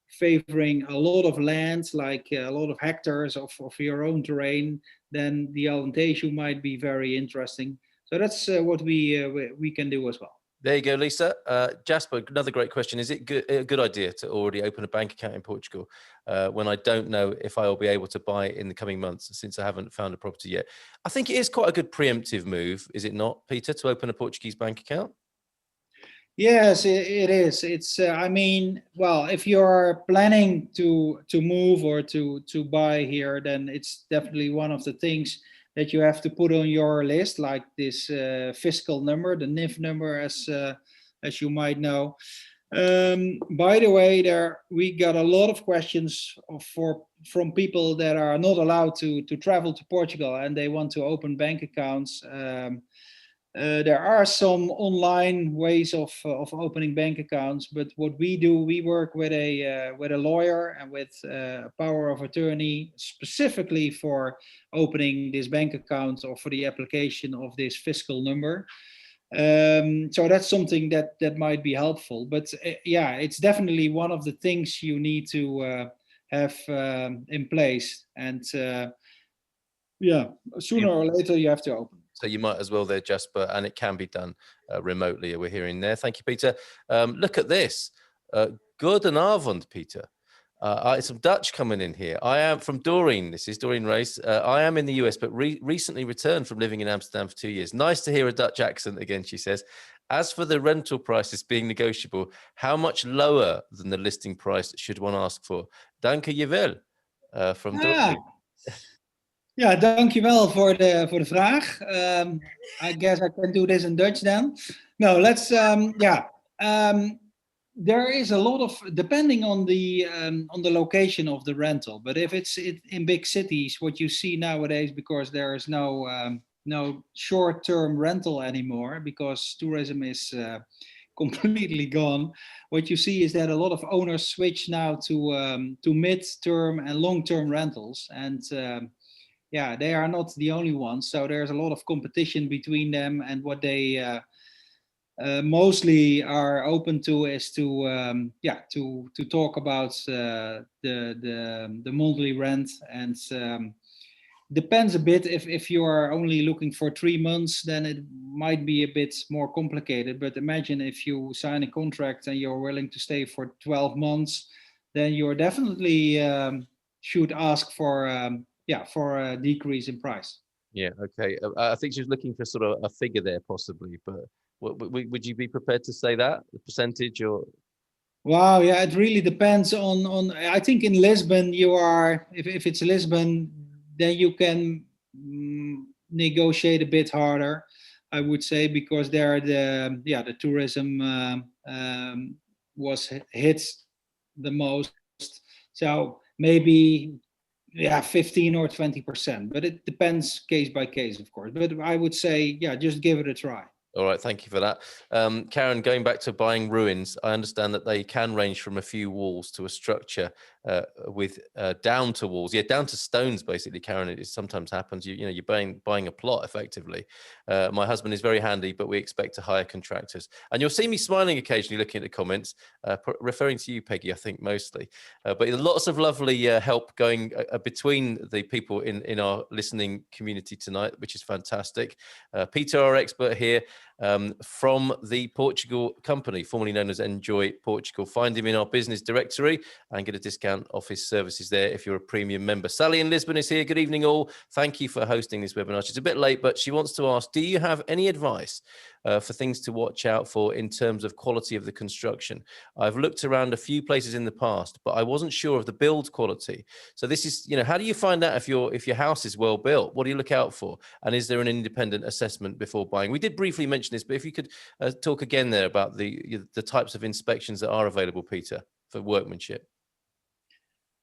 Speaker 2: favoring a lot of land, like a lot of hectares of your own terrain, then the Alentejo might be very interesting. So that's what we can do as well.
Speaker 1: There you go, Lisa. Jasper, another great question. Is it a good idea to already open a bank account in Portugal when I don't know if I will be able to buy it in the coming months, since I haven't found a property yet? I think it is quite a good preemptive move, is it not, Peter, to open a Portuguese bank account?
Speaker 2: Yes, it is. It's, I mean, well, if you're planning to move or to buy here, then it's definitely one of the things that you have to put on your list, like this fiscal number, the NIF number, as you might know. By the way, we got a lot of questions from people that are not allowed to travel to Portugal and they want to open bank accounts. There are some online ways of opening bank accounts, but what we do, we work with a lawyer and with a power of attorney specifically for opening this bank account or for the application of this fiscal number. So that's something that might be helpful. But yeah, it's definitely one of the things you need to have in place. And yeah, sooner or later you have to open.
Speaker 1: So you might as well there, Jasper, and it can be done remotely. We're hearing there. Thank you, Peter. Look at this. Goedenavond, Peter. Some Dutch coming in here. I am from Doreen. This is Doreen Race. I am in the US, but recently returned from living in Amsterdam for 2 years. Nice to hear a Dutch accent again, she says. As for the rental prices being negotiable, how much lower than the listing price should one ask for? Danke je wel, from Doreen.
Speaker 2: Ja, dankjewel voor de vraag. I guess I can do this in Dutch then. No, let's, there is a lot of, depending on the location of the rental, but if it's in big cities, what you see nowadays, because there is no short-term rental anymore, because tourism is completely gone. What you see is that a lot of owners switch now to mid-term and long-term rentals, and yeah, they are not the only ones. So there's a lot of competition between them, and what they mostly are open to is to talk about the monthly rent, and depends a bit. If you are only looking for 3 months, then it might be a bit more complicated. But imagine if you sign a contract and you're willing to stay for 12 months, then you're definitely should ask for a decrease in price.
Speaker 1: Yeah, okay. I think she was looking for sort of a figure there, possibly, but would you be prepared to say that, the percentage, or?
Speaker 2: Wow, yeah, it really depends on. I think in Lisbon, you are, if it's Lisbon, then you can negotiate a bit harder, I would say, because there the tourism was hit the most. So maybe 15 or 20%, but it depends case by case, of course. But I would say, yeah, just give it a try.
Speaker 1: All right, thank you for that. Karen, going back to buying ruins, I understand that they can range from a few walls to a structure with down to walls, down to stones, basically, Karen. It sometimes happens. You're buying a plot, effectively. My husband is very handy, but we expect to hire contractors. And you'll see me smiling occasionally looking at the comments, referring to you, Peggy, I think, mostly. But lots of lovely help going between the people in our listening community tonight, which is fantastic. Peter, our expert here, from the Portugal Company, formerly known as Enjoy Portugal. Find him in our business directory and get a discount off his services there if you're a premium member. Sally in Lisbon is here. Good evening, all. Thank you for hosting this webinar. She's a bit late, but she wants to ask, do you have any advice for things to watch out for in terms of quality of the construction? I've looked around a few places in the past, but I wasn't sure of the build quality. So this is, how do you find out if your house is well built? What do you look out for? And is there an independent assessment before buying? We did briefly mention this, but if you could talk again there about the types of inspections that are available, Peter, for workmanship.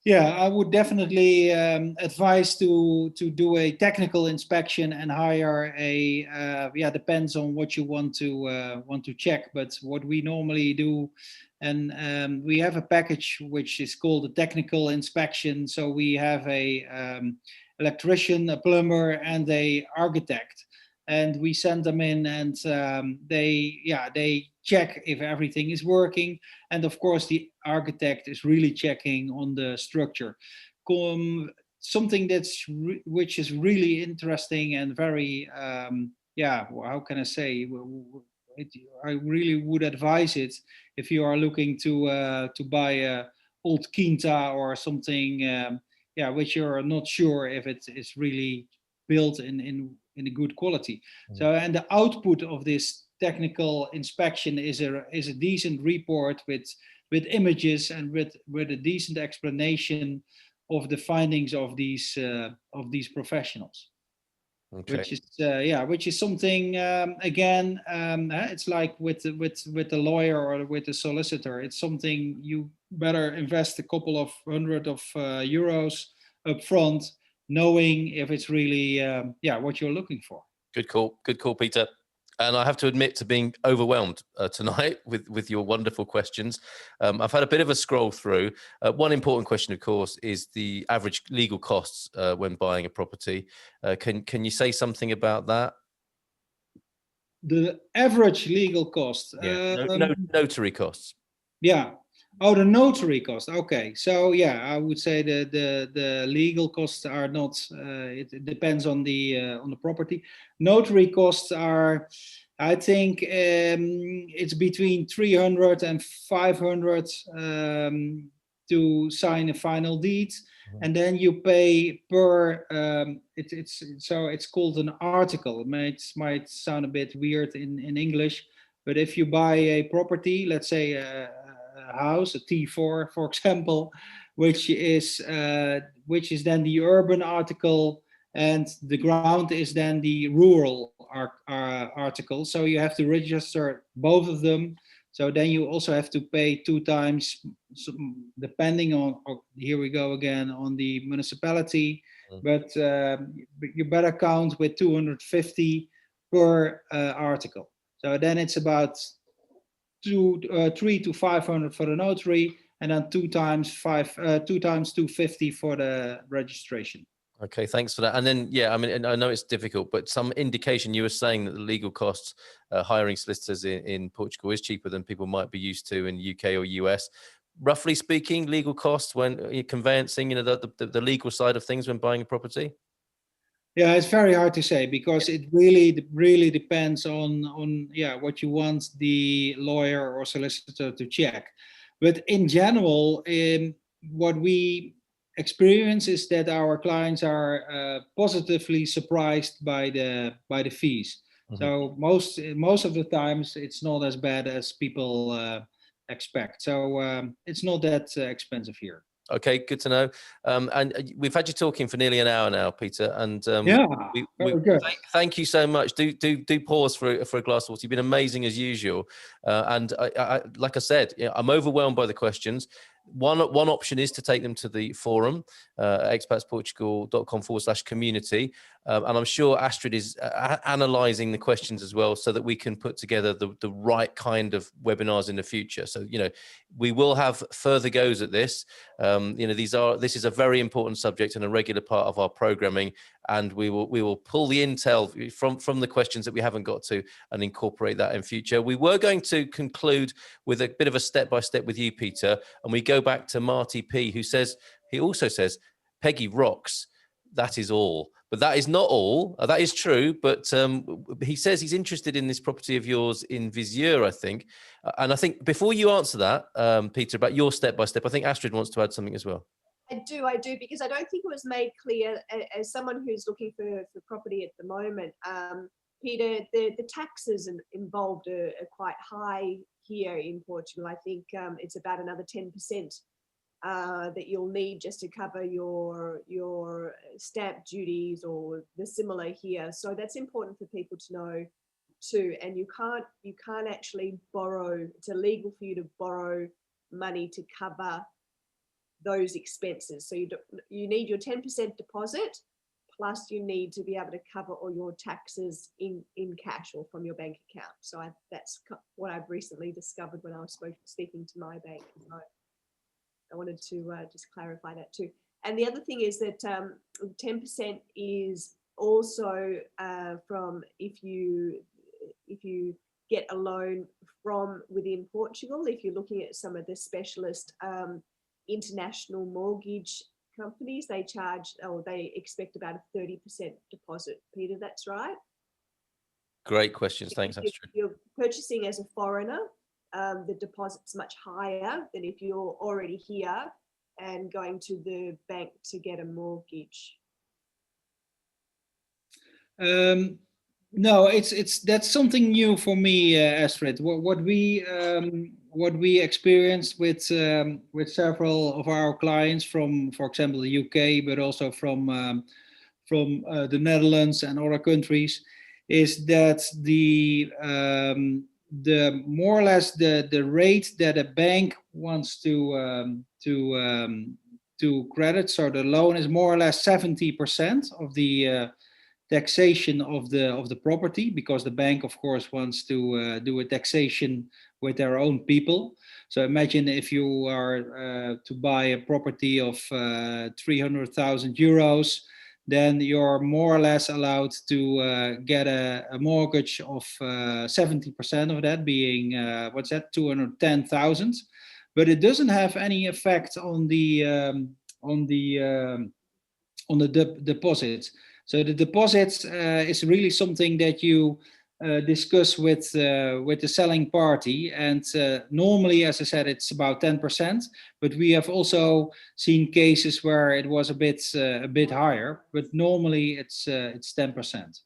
Speaker 2: Yeah, I would definitely advise to do a technical inspection and hire a depends on what you want to check. But what we normally do, and we have a package which is called a technical inspection. So we have a electrician, a plumber, and a architect, and we send them in, and they check if everything is working. And of course, the architect is really checking on the structure. Something which is really interesting and very, how can I say? I really would advise it if you are looking to buy a old quinta or something, which you're not sure if it is really built in a good quality. So, and the output of this technical inspection is a decent report with images and with a decent explanation of the findings of these professionals.
Speaker 1: Okay.
Speaker 2: Which is something it's like with the lawyer or with the solicitor. It's something you better invest a couple of hundred of euros up front, knowing if it's really what you're looking for.
Speaker 1: Good call, Peter. And I have to admit to being overwhelmed tonight with your wonderful questions. I've had a bit of a scroll through. One important question, of course, is the average legal costs when buying a property. Can you say something about that?
Speaker 2: The average legal cost?
Speaker 1: Notary costs.
Speaker 2: Yeah. Oh, the notary cost. Okay. So yeah, I would say the legal costs are not. It depends on the property. Notary costs are, I think, it's between 300 and 500 to sign a final deed, and then you pay per. It's called an article. It might sound a bit weird in English, but if you buy a property, let's say a house, a T4, for example, which is then the urban article, and the ground is then the rural article. So you have to register both of them. So then you also have to pay 2 times, depending on, here we go again, on the municipality. But you better count with 250 per article. So then it's about 300 to 500 for the notary, and then 2 times 250 for the registration.
Speaker 1: Okay, thanks for that. And then, I mean, I know it's difficult, but some indication, you were saying that the legal costs, hiring solicitors in Portugal is cheaper than people might be used to in the UK or US. Roughly speaking, legal costs when you're conveyancing, the legal side of things when buying a property?
Speaker 2: Yeah, it's very hard to say, because it really depends on what you want the lawyer or solicitor to check. But in general, what we experience is that our clients are positively surprised by the fees. So most of the times it's not as bad as people expect. So it's not that expensive here.
Speaker 1: Okay, good to know. And we've had you talking for nearly an hour now, Peter. And
Speaker 2: very good.
Speaker 1: Thank you so much. Do pause for a glass of water. You've been amazing as usual. And I, like I said, I'm overwhelmed by the questions. One option is to take them to the forum, expatsportugal.com/community. And I'm sure Astrid is analysing the questions as well, so that we can put together the right kind of webinars in the future. So, we will have further goes at this. This is a very important subject and a regular part of our programming, and we will pull the intel from the questions that we haven't got to and incorporate that in future. We were going to conclude with a bit of a step-by-step with you, Peter, and we go back to Marty P, he also says Peggy rocks. That is all. But that is not all. That is true. But he says he's interested in this property of yours in Vizier, I think. And I think before you answer that, Peter, about your step-by-step, I think Astrid wants to add something as well.
Speaker 3: I do, because I don't think it was made clear, as someone who's looking for property at the moment, Peter, the taxes involved are quite high here in Portugal. I think it's about another 10%. That you'll need just to cover your stamp duties or the similar here. So that's important for people to know too. And you can't actually borrow. It's illegal for you to borrow money to cover those expenses. So you need your 10% deposit, plus you need to be able to cover all your taxes in cash or from your bank account. So that's what I've recently discovered when I was speaking to my bank. So I wanted to just clarify that too. And the other thing is that 10% is also from if you get a loan from within Portugal. If you're looking at some of the specialist international mortgage companies, they expect about a 30% deposit. Peter, that's right?
Speaker 1: Great questions. Thanks, Astrid.
Speaker 3: If you're purchasing as a foreigner, the deposit's much higher than if you're already here and going to the bank to get a mortgage.
Speaker 2: No, that's something new for me, Astrid. What we experienced with several of our clients from, for example, the UK, but also from the Netherlands and other countries, is that the more or less the rate that a bank wants to credit, so the loan is more or less 70% of the taxation of the property, because the bank of course wants to do a taxation with their own people. So imagine if you are to buy a property of 300,000 euros, then you're more or less allowed to get a mortgage of 70% of that, being what's that, 210,000. But it doesn't have any effect on the deposits. So the deposits is really something that you discuss with the selling party, and normally, as I said, it's about 10%. But we have also seen cases where it was a bit higher. But normally, it's 10%.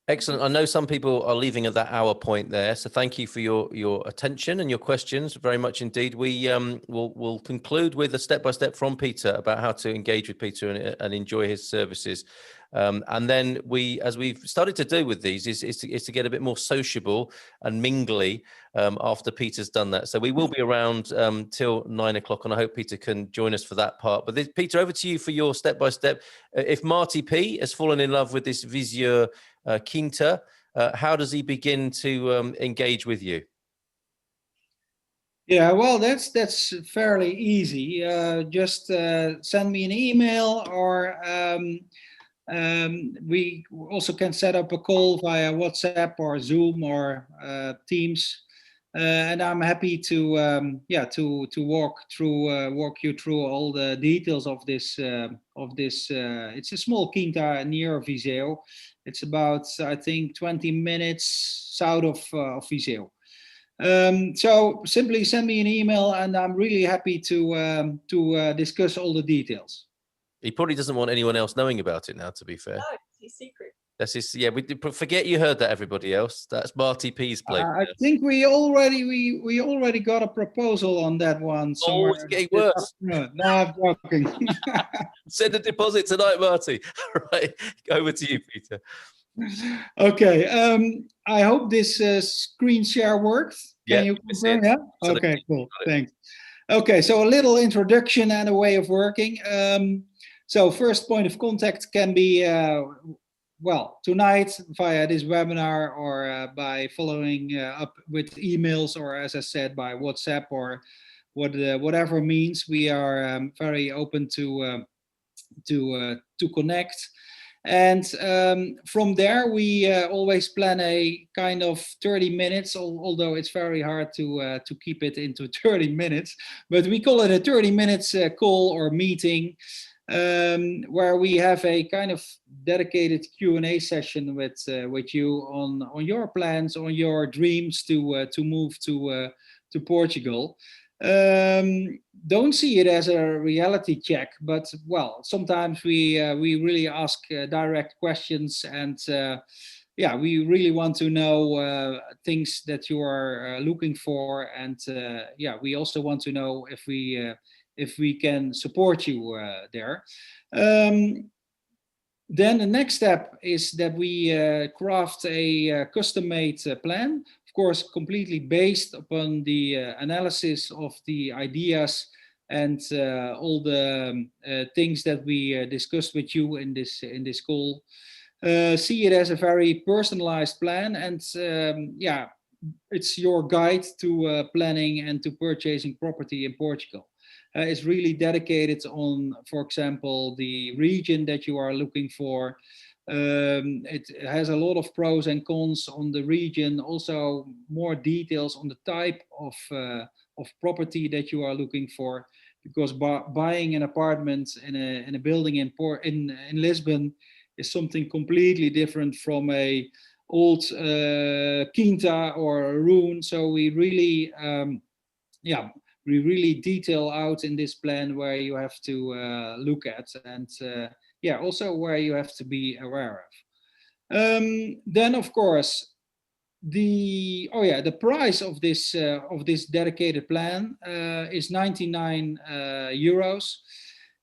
Speaker 1: Excellent. I know some people are leaving at that hour point there, so thank you for your attention and your questions very much indeed. We will conclude with a step-by-step from Pieter about how to engage with Pieter and enjoy his services. And then as we've started to do with these, is to get a bit more sociable and mingly after Pieter's done that. So we will be around till 9 o'clock, and I hope Pieter can join us for that part. But Pieter, over to you for your step-by-step. If Marty P has fallen in love with this Viseur Quinta, how does he begin to engage with you?
Speaker 2: Yeah, well, that's fairly easy. Just send me an email, or we also can set up a call via WhatsApp or Zoom or Teams, and I'm happy to walk you through all the details of this. It's a small quinta near Viseu. It's about, I think, 20 minutes south of Viseu. So simply send me an email, and I'm really happy to discuss all the details.
Speaker 1: He probably doesn't want anyone else knowing about it now, to be fair.
Speaker 3: No, it's his secret.
Speaker 1: That's his, yeah. Forget you heard that, everybody else. That's Marty P's place.
Speaker 2: I think we already got a proposal on that one somewhere.
Speaker 1: Oh, it's getting worse.
Speaker 2: No, I'm joking.
Speaker 1: Send a deposit tonight, Marty. All right, over to you, Pieter.
Speaker 2: Okay. I hope this screen share worked. Can you confirm? Yeah. Okay. Cool. Thanks. Okay. So a little introduction and a way of working. So first point of contact can be tonight via this webinar, or by following up with emails, or as I said, by WhatsApp, or whatever means. We are very open to connect. And from there, we always plan a kind of 30 minutes, although it's very hard to keep it into 30 minutes. But we call it a 30 minutes call or meeting, where we have a kind of dedicated Q&A session with you on your plans, on your dreams to move to Portugal. Don't see it as a reality check, but well, sometimes we really ask direct questions, and we really want to know things that you are looking for, and we also want to know if we can support you there. Then the next step is that we craft a custom-made plan, of course, completely based upon the analysis of the ideas and all the things that we discussed with you in this call. See it as a very personalized plan, and it's your guide to planning and to purchasing property in Portugal. It's really dedicated on, for example, the region that you are looking for. It has a lot of pros and cons on the region, also more details on the type of property that you are looking for, because buying an apartment in a building in Lisbon is something completely different from a old quinta or a ruin. So we really detail out in this plan where you have to look at, and also where you have to be aware of. Then, of course, the price of this dedicated plan is 99 euros.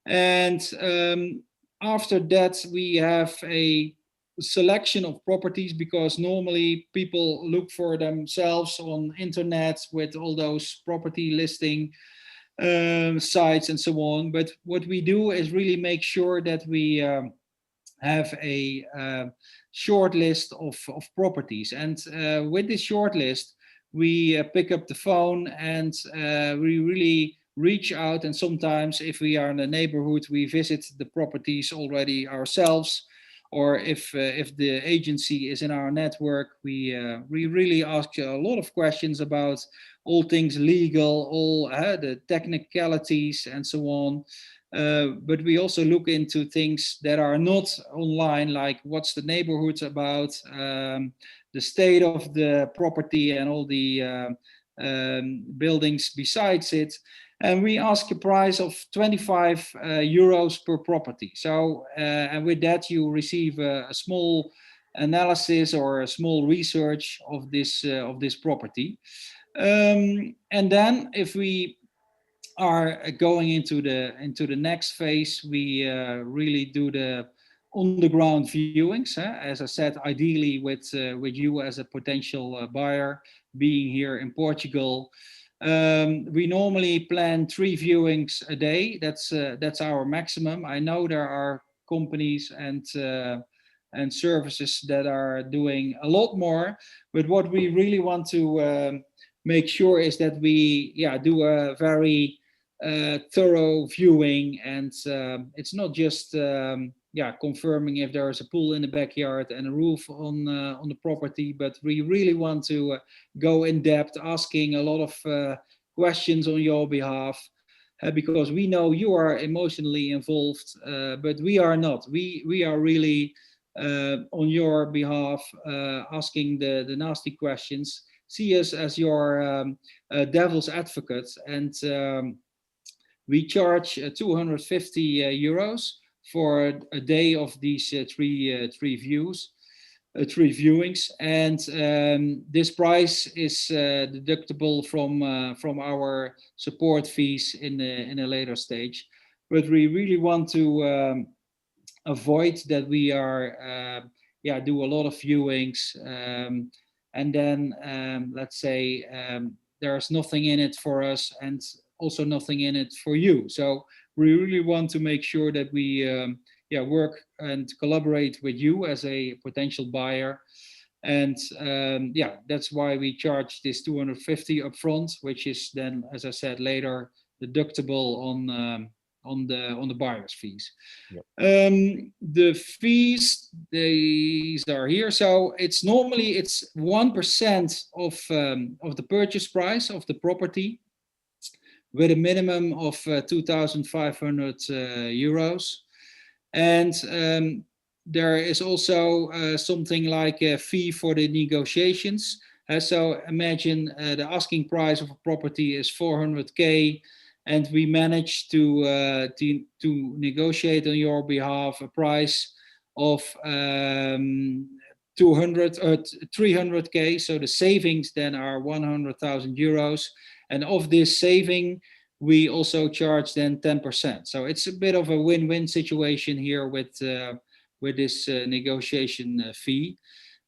Speaker 2: And after that, we have a selection of properties, because normally people look for themselves on internet with all those property listing sites and so on. But what we do is really make sure that we have a short list of properties. And with this short list, we pick up the phone and we really reach out. And sometimes if we are in the neighborhood, we visit the properties already ourselves. Or if the agency is in our network, we really ask a lot of questions about all things legal, all the technicalities and so on. But we also look into things that are not online, like what's the neighborhood about, the state of the property and all the buildings besides it. And we ask a price of 25 euros per property. So, and with that, you receive a small analysis or a small research of this property. And then, if we are going into the next phase, we really do the on the ground viewings. As I said, ideally with you as a potential buyer being here in Portugal. We normally plan 3 viewings a day. That's our maximum. I know there are companies and services that are doing a lot more, but what we really want to make sure is that we do a very thorough viewing, and it's not just confirming if there is a pool in the backyard and a roof on the property, but we really want to go in depth, asking a lot of questions on your behalf, because we know you are emotionally involved, but we are not. We are really on your behalf, asking the nasty questions. See us as your devil's advocate, and we charge 250 euros for a day of these three viewings, and this price is deductible from our support fees in a later stage. But we really want to avoid that we are do a lot of viewings, and then let's say there's nothing in it for us and also nothing in it for you. So we really want to make sure that we work and collaborate with you as a potential buyer. And that's why we charge this 250 upfront, which is then, as I said, later deductible on the buyer's fees.
Speaker 1: Yep.
Speaker 2: The fees, these are here. So it's normally 1% of the purchase price of the property, with a minimum of 2,500 euros. And there is also something like a fee for the negotiations. So imagine the asking price of a property is 400k, and we manage to negotiate on your behalf a price of 200 or 300k. So the savings then are 100,000 euros. And of this saving, we also charge then 10%. So it's a bit of a win-win situation here with this negotiation fee.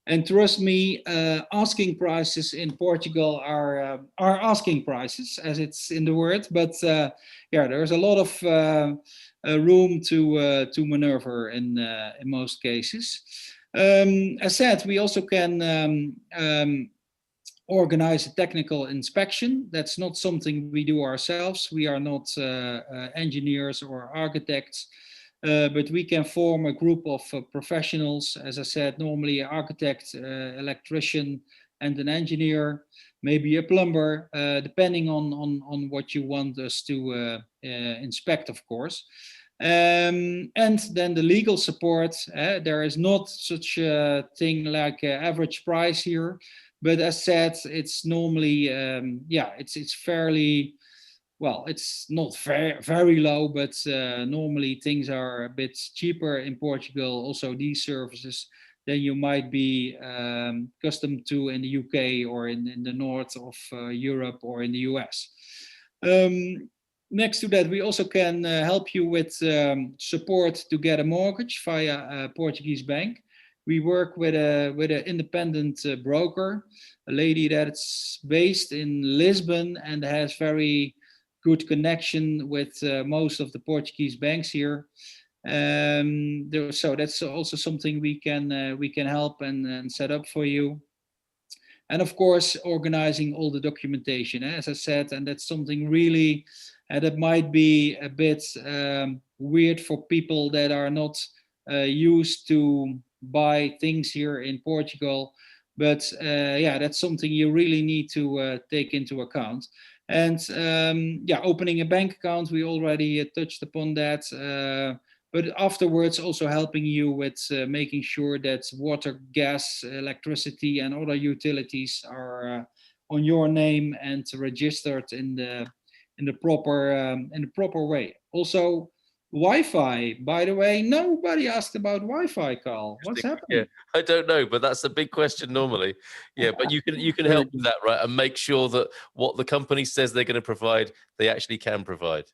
Speaker 2: And trust me, asking prices in Portugal are asking prices, as it's in the word. But there's a lot of room to maneuver in most cases. As said, we also can organize a technical inspection. That's not something we do ourselves. We are not engineers or architects, but we can form a group of professionals. As I said, normally an architect, electrician, and an engineer, maybe a plumber, depending on what you want us to inspect, of course. And then the legal support. There is not such a thing like average price here. But as said, it's normally, it's fairly, well, it's not very low, but normally things are a bit cheaper in Portugal, also these services, than you might be accustomed to in the UK or in the north of Europe or in the US. Next to that, we also can help you with support to get a mortgage via a Portuguese bank. We work with an independent broker, a lady that's based in Lisbon and has very good connection with most of the Portuguese banks here. So that's also something we can help and set up for you. And of course, organizing all the documentation, as I said, and that's something really that might be a bit weird for people that are not used to buy things here in Portugal. But yeah, that's something you really need to take into account. And yeah, opening a bank account, we already touched upon that. But afterwards also helping you with making sure that water, gas, electricity and other utilities are on your name and registered in the proper way. Also, Wi-Fi, by the way, nobody asked about Wi-Fi, Carl. What's happening?
Speaker 1: Yeah, I don't know, but that's a big question normally. Yeah, but you can help with that, right? And make sure that what the company says they're going to provide, they actually can provide.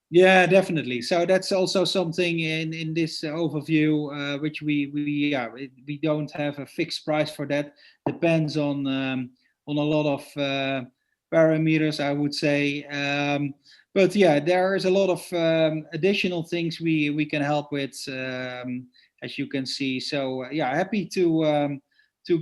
Speaker 2: Yeah, definitely. So that's also something in this overview, which we don't have a fixed price for that. Depends on a lot of parameters, I would say. But yeah, there is a lot of additional things we can help with, as you can see. So yeah, happy to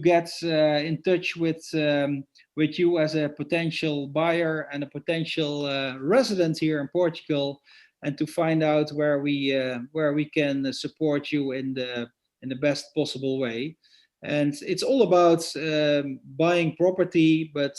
Speaker 2: get in touch with you as a potential buyer and a potential resident here in Portugal, and to find out where we can support you in the best possible way. And it's all about buying property, but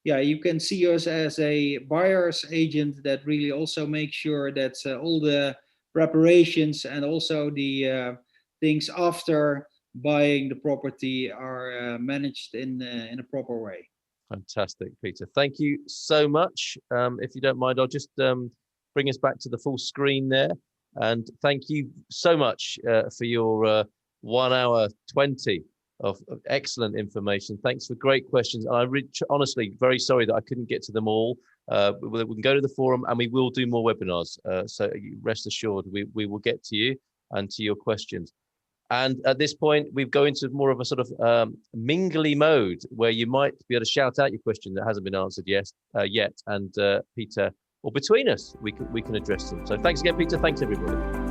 Speaker 2: yeah, you can see us as a buyer's agent that really also makes sure that all the preparations and also the things after buying the property are managed in a proper way.
Speaker 1: Fantastic, Peter. Thank you so much. If you don't mind, I'll just bring us back to the full screen there. And thank you so much for your 1 hour 20 of excellent information. Thanks for great questions. And honestly, very sorry that I couldn't get to them all. We can go to the forum and we will do more webinars. So rest assured, we will get to you and to your questions. And at this point, we go into more of a sort of mingly mode where you might be able to shout out your question that hasn't been answered yet. And Peter, or between us, we can address them. So thanks again, Peter. Thanks, everybody.